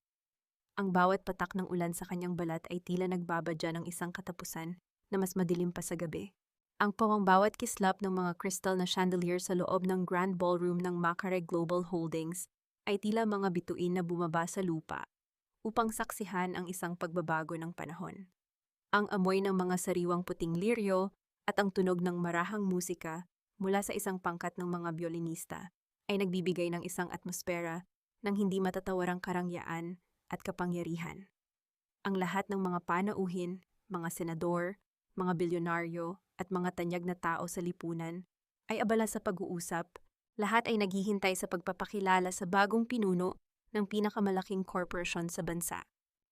Ang bawat patak ng ulan sa kanyang balat ay tila nagbabadya ng isang katapusan na mas madilim pa sa gabi. Ang bawat kislap ng mga crystal na chandelier sa loob ng Grand Ballroom ng Macareg Global Holdings ay tila mga bituin na bumaba sa lupa upang saksihan ang isang pagbabago ng panahon. Ang amoy ng mga sariwang puting liryo at ang tunog ng marahang musika mula sa isang pangkat ng mga biolinista ay nagbibigay ng isang atmosfera ng hindi matatawarang karangyaan at kapangyarihan. Ang lahat ng mga panauhin, mga senador, mga bilyonaryo at mga tanyag na tao sa lipunan ay abala sa pag-uusap. Lahat ay naghihintay sa pagpapakilala sa bagong pinuno ng pinakamalaking corporation sa bansa.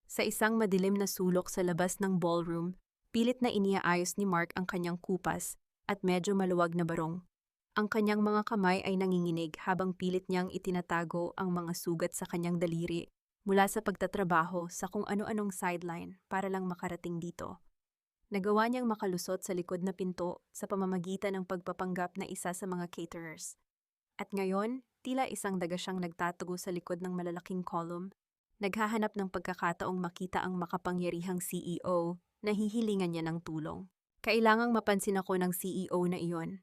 Sa isang madilim na sulok sa labas ng ballroom, pilit na iniaayos ni Mark ang kanyang kupas at medyo maluwag na barong. Ang kanyang mga kamay ay nanginginig habang pilit niyang itinatago ang mga sugat sa kanyang daliri mula sa pagtatrabaho sa kung ano-anong sideline para lang makarating dito. Nagawa niyang makalusot sa likod na pinto sa pamamagitan ng pagpapanggap na isa sa mga caterers. At ngayon, tila isang daga siyang nagtatago sa likod ng malalaking column, naghahanap ng pagkakataong makita ang makapangyarihang CEO na hihilingan niya ng tulong. Kailangang mapansin ako ng CEO na iyon.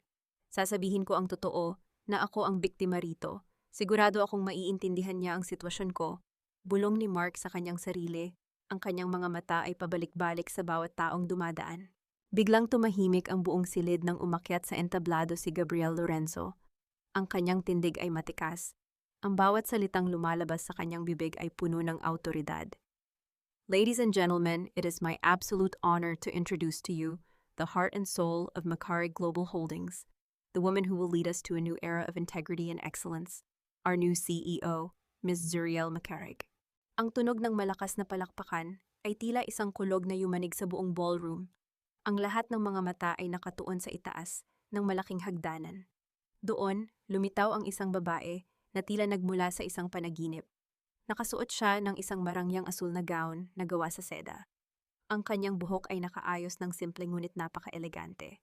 Sasabihin ko ang totoo na ako ang biktima rito. Sigurado akong maiintindihan niya ang sitwasyon ko. Bulong ni Mark sa kanyang sarili. Ang kanyang mga mata ay pabalik-balik sa bawat taong dumadaan. Biglang tumahimik ang buong silid nang umakyat sa entablado si Gabriel Lorenzo. Ang kanyang tindig ay matikas. Ang bawat salitang lumalabas sa kanyang bibig ay puno ng awtoridad. Ladies and gentlemen, it is my absolute honor to introduce to you the heart and soul of Macareg Global Holdings, the woman who will lead us to a new era of integrity and excellence, our new CEO, Ms. Zuriel Macareg. Ang tunog ng malakas na palakpakan ay tila isang kulog na yumanig sa buong ballroom. Ang lahat ng mga mata ay nakatuon sa itaas ng malaking hagdanan. Doon, lumitaw ang isang babae na tila nagmula sa isang panaginip. Nakasuot siya ng isang marangyang asul na gown na gawa sa seda. Ang kanyang buhok ay nakaayos ng simpleng ngunit napaka-elegante.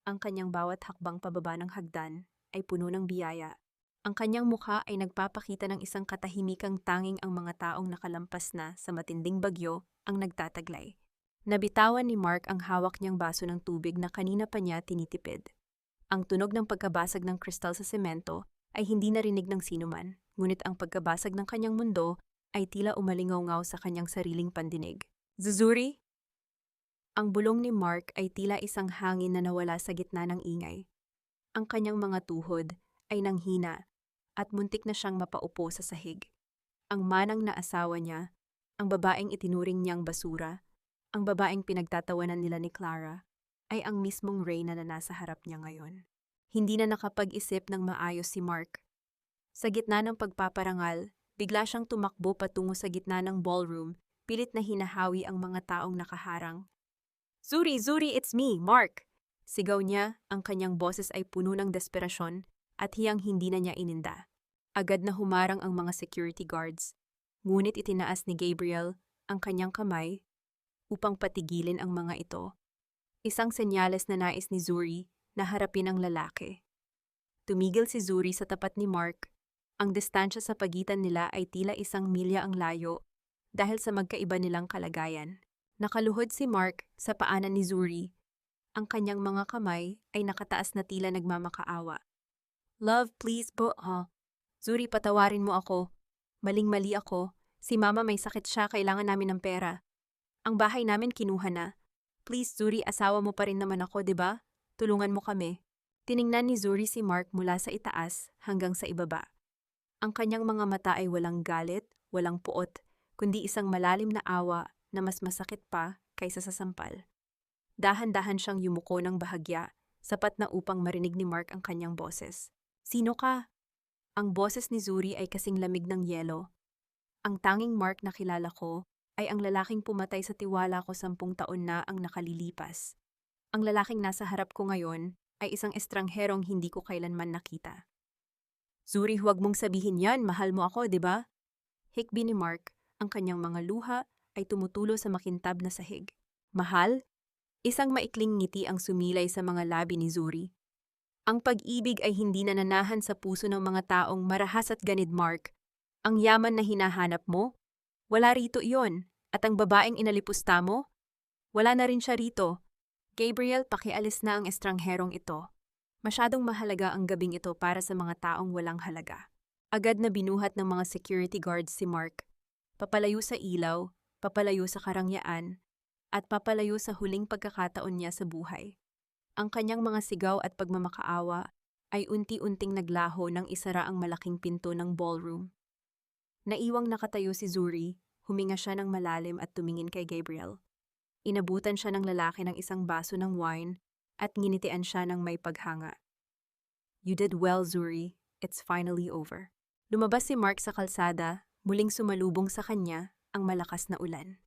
Ang kanyang bawat hakbang pababa ng hagdan ay puno ng biyaya. Ang kanyang mukha ay nagpapakita ng isang katahimikang tanging ang mga taong nakalampas na sa matinding bagyo ang nagtataglay. Nabitawan ni Mark ang hawak niyang baso ng tubig na kanina pa niya tinitipid. Ang tunog ng pagkabasag ng kristal sa semento ay hindi narinig ng sinuman, ngunit ang pagkabasag ng kanyang mundo ay tila umalingaw-ngaw sa kanyang sariling pandinig. Zuri? Ang bulong ni Mark ay tila isang hangin na nawala sa gitna ng ingay. Ang kanyang mga tuhod ay nanghina at muntik na siyang mapaupo sa sahig. Ang manang na asawa niya, ang babaeng itinuring niyang basura, ang babaeng pinagtatawanan nila ni Clara, ay ang mismong Reyna na nasa harap niya ngayon. Hindi na nakapag-isip ng maayos si Mark. Sa gitna ng pagpaparangal, bigla siyang tumakbo patungo sa gitna ng ballroom, pilit na hinahawi ang mga taong nakaharang. Zuri, it's me, Mark! Sigaw niya, ang kanyang boses ay puno ng desperasyon at hiyang hindi na niya ininda. Agad na humarang ang mga security guards, ngunit itinaas ni Gabriel ang kanyang kamay upang patigilin ang mga ito. Isang senyales na nais ni Zuri na harapin ang lalaki. Tumigil si Zuri sa tapat ni Mark. Ang distansya sa pagitan nila ay tila 1 milya ang layo dahil sa magkaiba nilang kalagayan. Nakaluhod si Mark sa paanan ni Zuri. Ang kanyang mga kamay ay nakataas na tila nagmamakaawa. Love, please po, Zuri, patawarin mo ako. Maling-mali ako. Si Mama may sakit siya, kailangan namin ng pera. Ang bahay namin kinuha na. Please, Zuri, asawa mo pa rin naman ako, di ba? Tulungan mo kami. Tiningnan ni Zuri si Mark mula sa itaas hanggang sa ibaba. Ang kanyang mga mata ay walang galit, walang puot, kundi isang malalim na awa na mas masakit pa kaysa sa sampal. Dahan-dahan siyang yumuko ng bahagya, sapat na upang marinig ni Mark ang kanyang boses. Sino ka? Ang boses ni Zuri ay kasing lamig ng yelo. Ang tanging Mark na kilala ko ay ang lalaking pumatay sa tiwala ko 10 taon na ang nakalilipas. Ang lalaking nasa harap ko ngayon ay isang estrangherong hindi ko kailanman nakita. Zuri, huwag mong sabihin yan, mahal mo ako, di ba? Hikbi ni Mark, ang kanyang mga luha ay tumutulo sa makintab na sahig. Mahal? Isang maikling ngiti ang sumilay sa mga labi ni Zuri. Ang pag-ibig ay hindi nananahan sa puso ng mga taong marahas at ganid, Mark. Ang yaman na hinahanap mo? Wala rito iyon. At ang babaeng inalipusta mo? Wala na rin siya rito. Gabriel, pakialis na ang estrangherong ito. Masyadong mahalaga ang gabing ito para sa mga taong walang halaga. Agad na binuhat ng mga security guards si Mark. Papalayo sa ilaw, papalayo sa karangyaan, at papalayo sa huling pagkakataon niya sa buhay. Ang kanyang mga sigaw at pagmamakaawa ay unti-unting naglaho nang isara ang malaking pinto ng ballroom. Naiwang nakatayo si Zuri, huminga siya ng malalim at tumingin kay Gabriel. Inabutan siya ng lalaki ng isang baso ng wine at nginitian siya ng may paghanga. "You did well, Zuri. It's finally over." Lumabas si Mark sa kalsada, muling sumalubong sa kanya ang malakas na ulan.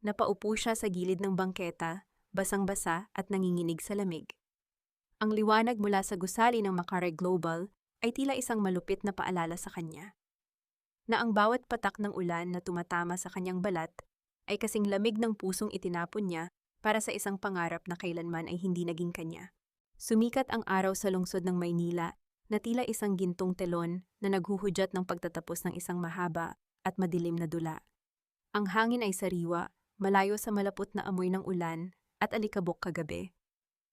Napaupo siya sa gilid ng bangketa, basang-basa at nanginginig sa lamig. Ang liwanag mula sa gusali ng Macarey Global ay tila isang malupit na paalala sa kanya, na ang bawat patak ng ulan na tumatama sa kanyang balat ay kasing lamig ng pusong itinapon niya para sa isang pangarap na kailanman ay hindi naging kanya. Sumikat ang araw sa lungsod ng Maynila na tila isang gintong telon na naghuhudyat ng pagtatapos ng isang mahaba at madilim na dula. Ang hangin ay sariwa, malayo sa malapot na amoy ng ulan at alikabok kagabi.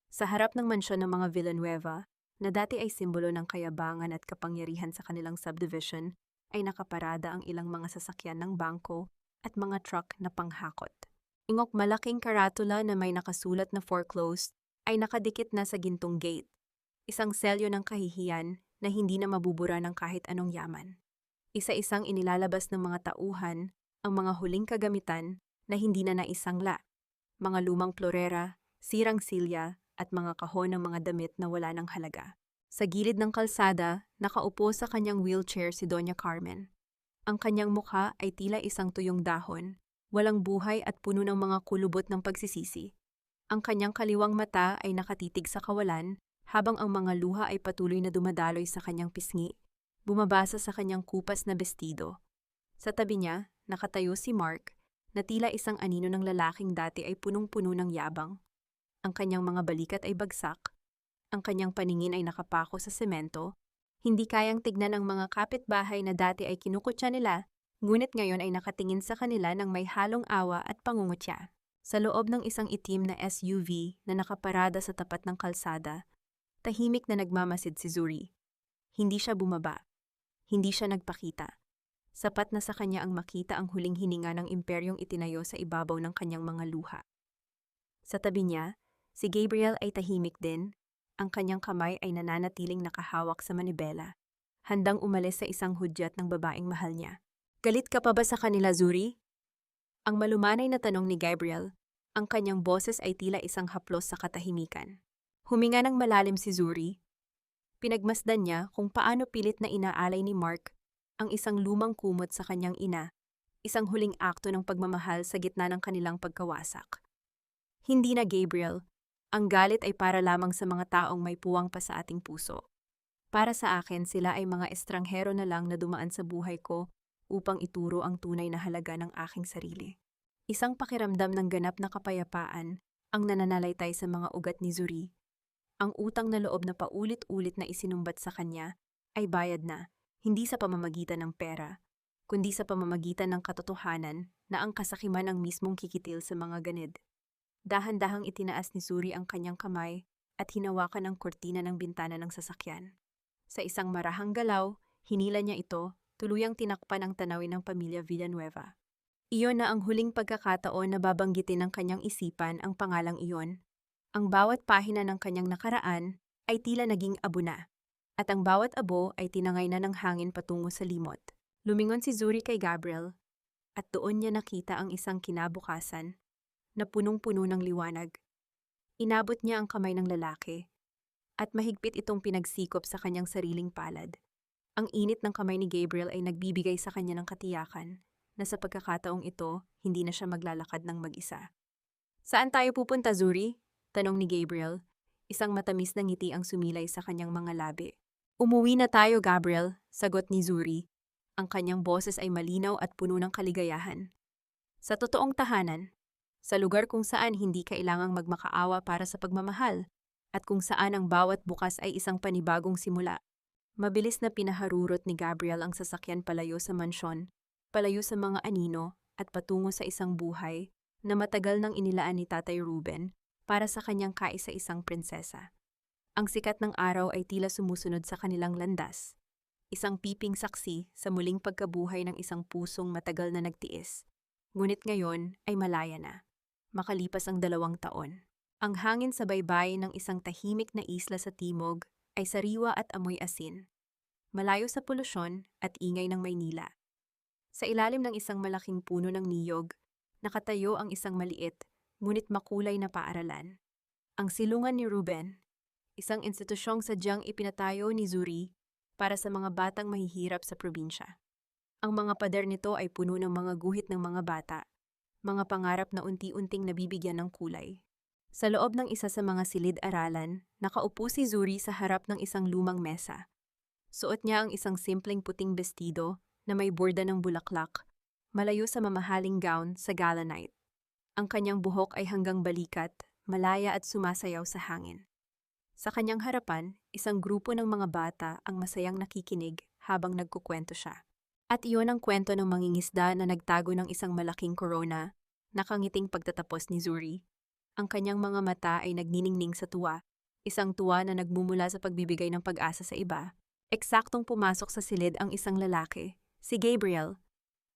Sa harap ng mansyon ng mga Villanueva, na dati ay simbolo ng kayabangan at kapangyarihan sa kanilang subdivision, ay nakaparada ang ilang mga sasakyan ng bangko at mga truck na panghakot. Ingok malaking karatula na may nakasulat na foreclosed ay nakadikit na sa gintong gate, isang selyo ng kahihiyan na hindi na mabubura ng kahit anong yaman. Isa-isang inilalabas ng mga tauhan ang mga huling kagamitan na hindi na naisangla, mga lumang florera, sirang silya at mga kahon ng mga damit na wala ng halaga. Sa gilid ng kalsada, nakaupo sa kanyang wheelchair si Doña Carmen. Ang kanyang mukha ay tila isang tuyong dahon, walang buhay at puno ng mga kulubot ng pagsisisi. Ang kanyang kaliwang mata ay nakatitig sa kawalan, habang ang mga luha ay patuloy na dumadaloy sa kanyang pisngi, bumabasa sa kanyang kupas na bestido. Sa tabi niya, nakatayo si Mark, na tila isang anino ng lalaking dati ay punong-puno ng yabang. Ang kanyang mga balikat ay bagsak, ang kanyang paningin ay nakapako sa semento, hindi kayang tignan ang mga kapitbahay na dati ay kinukutya nila, ngunit ngayon ay nakatingin sa kanila ng may halong awa at pangungutya. Sa loob ng isang itim na SUV na nakaparada sa tapat ng kalsada, tahimik na nagmamasid si Zuri. Hindi siya bumaba. Hindi siya nagpakita. Sapat na sa kanya ang makita ang huling hininga ng imperyong itinayo sa ibabaw ng kanyang mga luha. Sa tabi niya, si Gabriel ay tahimik din. Ang kanyang kamay ay nananatiling nakahawak sa manibela, handang umalis sa isang hudyat ng babaeng mahal niya. "Galit ka pa ba sa kanila, Zuri?" Ang malumanay na tanong ni Gabriel. Ang kanyang boses ay tila isang haplos sa katahimikan. Huminga ng malalim si Zuri. Pinagmasdan niya kung paano pilit na inaalay ni Mark ang isang lumang kumot sa kanyang ina, isang huling akto ng pagmamahal sa gitna ng kanilang pagkawasak. Hindi na, Gabriel. Ang galit ay para lamang sa mga taong may puwang pa sa ating puso. Para sa akin, sila ay mga estranghero na lang na dumaan sa buhay ko upang ituro ang tunay na halaga ng aking sarili. Isang pakiramdam ng ganap na kapayapaan ang nananalaytay sa mga ugat ni Zuri. Ang utang na loob na paulit-ulit na isinumbat sa kanya ay bayad na, hindi sa pamamagitan ng pera, kundi sa pamamagitan ng katotohanan na ang kasakiman ang mismong kikitil sa mga ganid. Dahan-dahang itinaas ni Zuri ang kanyang kamay at hinawakan ang kortina ng bintana ng sasakyan. Sa isang marahang galaw, hinila niya ito, tuluyang tinakpan ang tanawin ng pamilya Villanueva. Iyon na ang huling pagkakataon na babanggitin ng kanyang isipan ang pangalang iyon. Ang bawat pahina ng kanyang nakaraan ay tila naging abo na, at ang bawat abo ay tinangay na ng hangin patungo sa limot. Lumingon si Zuri kay Gabriel, at doon niya nakita ang isang kinabukasan na punong-puno ng liwanag. Inabot niya ang kamay ng lalaki, at mahigpit itong pinagsikop sa kanyang sariling palad. Ang init ng kamay ni Gabriel ay nagbibigay sa kanya ng katiyakan na sa pagkakataong ito, hindi na siya maglalakad ng mag-isa. "Saan tayo pupunta, Zuri?" tanong ni Gabriel. Isang matamis na ngiti ang sumilay sa kanyang mga labi. "Umuwi na tayo, Gabriel," sagot ni Zuri. Ang kanyang boses ay malinaw at puno ng kaligayahan. Sa totoong tahanan, sa lugar kung saan hindi kailangang magmakaawa para sa pagmamahal, at kung saan ang bawat bukas ay isang panibagong simula. Mabilis na pinaharurot ni Gabriel ang sasakyan palayo sa mansyon, palayo sa mga anino, at patungo sa isang buhay na matagal nang inilaan ni Tatay Ruben para sa kanyang kaisa-isang prinsesa. Ang sikat ng araw ay tila sumusunod sa kanilang landas, isang piping saksi sa muling pagkabuhay ng isang pusong matagal na nagtiis. Ngunit ngayon ay malaya na. Makalipas ang 2 taon. Ang hangin sa baybay ng isang tahimik na isla sa timog ay sariwa at amoy asin, malayo sa polusyon at ingay ng Maynila. Sa ilalim ng isang malaking puno ng niyog, nakatayo ang isang maliit, ngunit makulay na paaralan. Ang silungan ni Ruben, isang institusyong sadyang ipinatayo ni Zuri para sa mga batang mahihirap sa probinsya. Ang mga pader nito ay puno ng mga guhit ng mga bata, mga pangarap na unti-unting nabibigyan ng kulay. Sa loob ng isa sa mga silid-aralan, nakaupo si Zuri sa harap ng isang lumang mesa. Suot niya ang isang simpleng puting bestido na may borda ng bulaklak, malayo sa mamahaling gown sa gala night. Ang kanyang buhok ay hanggang balikat, malaya at sumasayaw sa hangin. Sa kanyang harapan, isang grupo ng mga bata ang masayang nakikinig habang nagkukwento siya. At iyon ang kwento ng mangingisda na nagtago ng isang malaking korona, nakangiting pagtatapos ni Zuri. Ang kanyang mga mata ay nagniningning sa tuwa, isang tuwa na nagmumula sa pagbibigay ng pag-asa sa iba. Eksaktong pumasok sa silid ang isang lalaki, si Gabriel.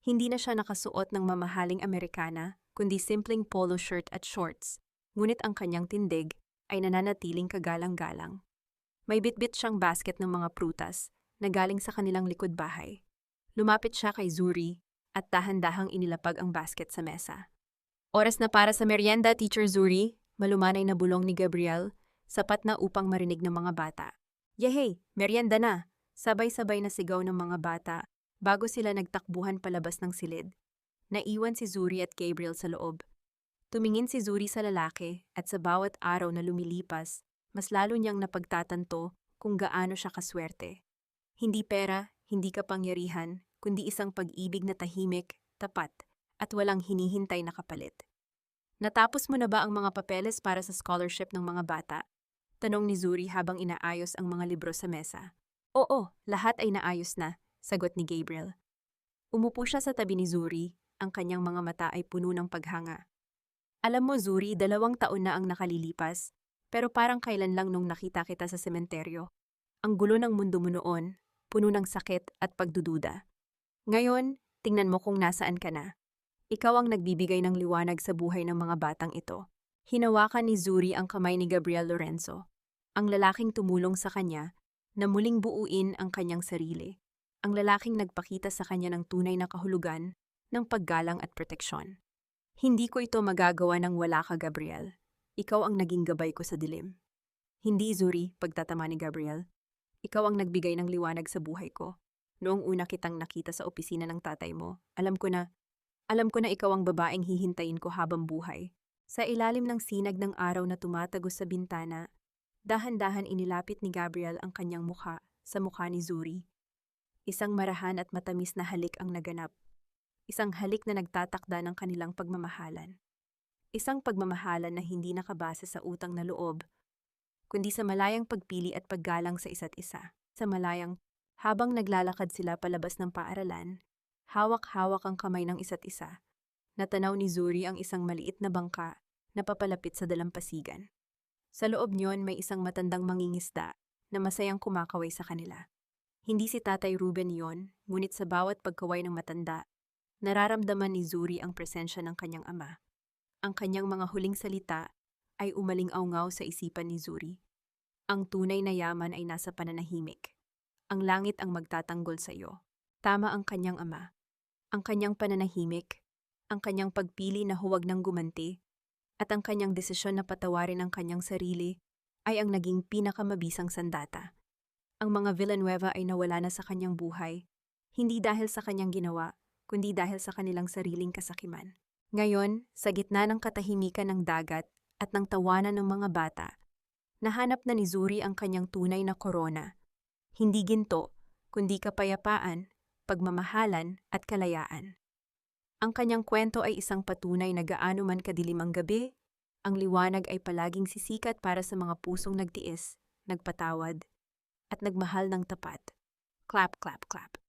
Hindi na siya nakasuot ng mamahaling Amerikana, kundi simpleng polo shirt at shorts, ngunit ang kanyang tindig ay nananatiling kagalang-galang. May bitbit siyang basket ng mga prutas na galing sa kanilang likod bahay. Lumapit siya kay Zuri at dahan-dahang inilapag ang basket sa mesa. Oras na para sa merienda, Teacher Zuri, malumanay na bulong ni Gabriel, sapat na upang marinig ng mga bata. Yehey, merienda na! Sabay-sabay na sigaw ng mga bata bago sila nagtakbuhan palabas ng silid. Naiwan si Zuri at Gabriel sa loob. Tumingin si Zuri sa lalaki at sa bawat araw na lumilipas, mas lalo niyang napagtatanto kung gaano siya kaswerte. Hindi pera, hindi kapangyarihan, kundi isang pag-ibig na tahimik, tapat, at walang hinihintay na kapalit. Natapos mo na ba ang mga papeles para sa scholarship ng mga bata? Tanong ni Zuri habang inaayos ang mga libro sa mesa. Oo, lahat ay naayos na, sagot ni Gabriel. Umupo siya sa tabi ni Zuri, ang kanyang mga mata ay puno ng paghanga. Alam mo Zuri, 2 taon na ang nakalilipas, pero parang kailan lang nung nakita kita sa sementeryo. Ang gulo ng mundo mo noon, puno ng sakit at pagdududa. Ngayon, tingnan mo kung nasaan ka na. Ikaw ang nagbibigay ng liwanag sa buhay ng mga batang ito. Hinawakan ni Zuri ang kamay ni Gabriel Lorenzo, ang lalaking tumulong sa kanya na muling buuin ang kanyang sarili. Ang lalaking nagpakita sa kanya ng tunay na kahulugan ng paggalang at proteksyon. Hindi ko ito magagawa nang wala ka, Gabriel. Ikaw ang naging gabay ko sa dilim. Hindi, Zuri, pagtatama ni Gabriel. Ikaw ang nagbigay ng liwanag sa buhay ko. Noong una kitang nakita sa opisina ng tatay mo, alam ko na ikaw ang babaeng hihintayin ko habang buhay. Sa ilalim ng sinag ng araw na tumatagos sa bintana, dahan-dahan inilapit ni Gabriel ang kanyang mukha sa mukha ni Zuri. Isang marahan at matamis na halik ang naganap. Isang halik na nagtatakda ng kanilang pagmamahalan. Isang pagmamahalan na hindi nakabase sa utang na loob, kundi sa malayang pagpili at paggalang sa isa't isa. Sa malayang, habang naglalakad sila palabas ng paaralan, hawak-hawak ang kamay ng isa't isa. Natanaw ni Zuri ang isang maliit na bangka na papalapit sa dalampasigan. Sa loob niyon may isang matandang mangingisda na masayang kumakaway sa kanila. Hindi si Tatay Ruben yon, ngunit sa bawat pagkaway ng matanda, nararamdaman ni Zuri ang presensya ng kanyang ama. Ang kanyang mga huling salita ay umaling-aungaw sa isipan ni Zuri. Ang tunay na yaman ay nasa pananahimik. Ang langit ang magtatanggol sa iyo. Tama ang kanyang ama. Ang kanyang pananahimik, ang kanyang pagpili na huwag nang gumanti, at ang kanyang desisyon na patawarin ang kanyang sarili ay ang naging pinakamabisang sandata. Ang mga Villanueva ay nawala na sa kanyang buhay, hindi dahil sa kanyang ginawa, kundi dahil sa kanilang sariling kasakiman. Ngayon, sa gitna ng katahimikan ng dagat at ng tawanan ng mga bata, nahanap na ni Zuri ang kanyang tunay na korona. Hindi ginto, kundi kapayapaan, pagmamahalan at kalayaan. Ang kanyang kwento ay isang patunay na gaano man kadilim ang gabi, ang liwanag ay palaging sisikat para sa mga pusong nagtiis, nagpatawad, at nagmahal ng tapat. Clap, clap, clap.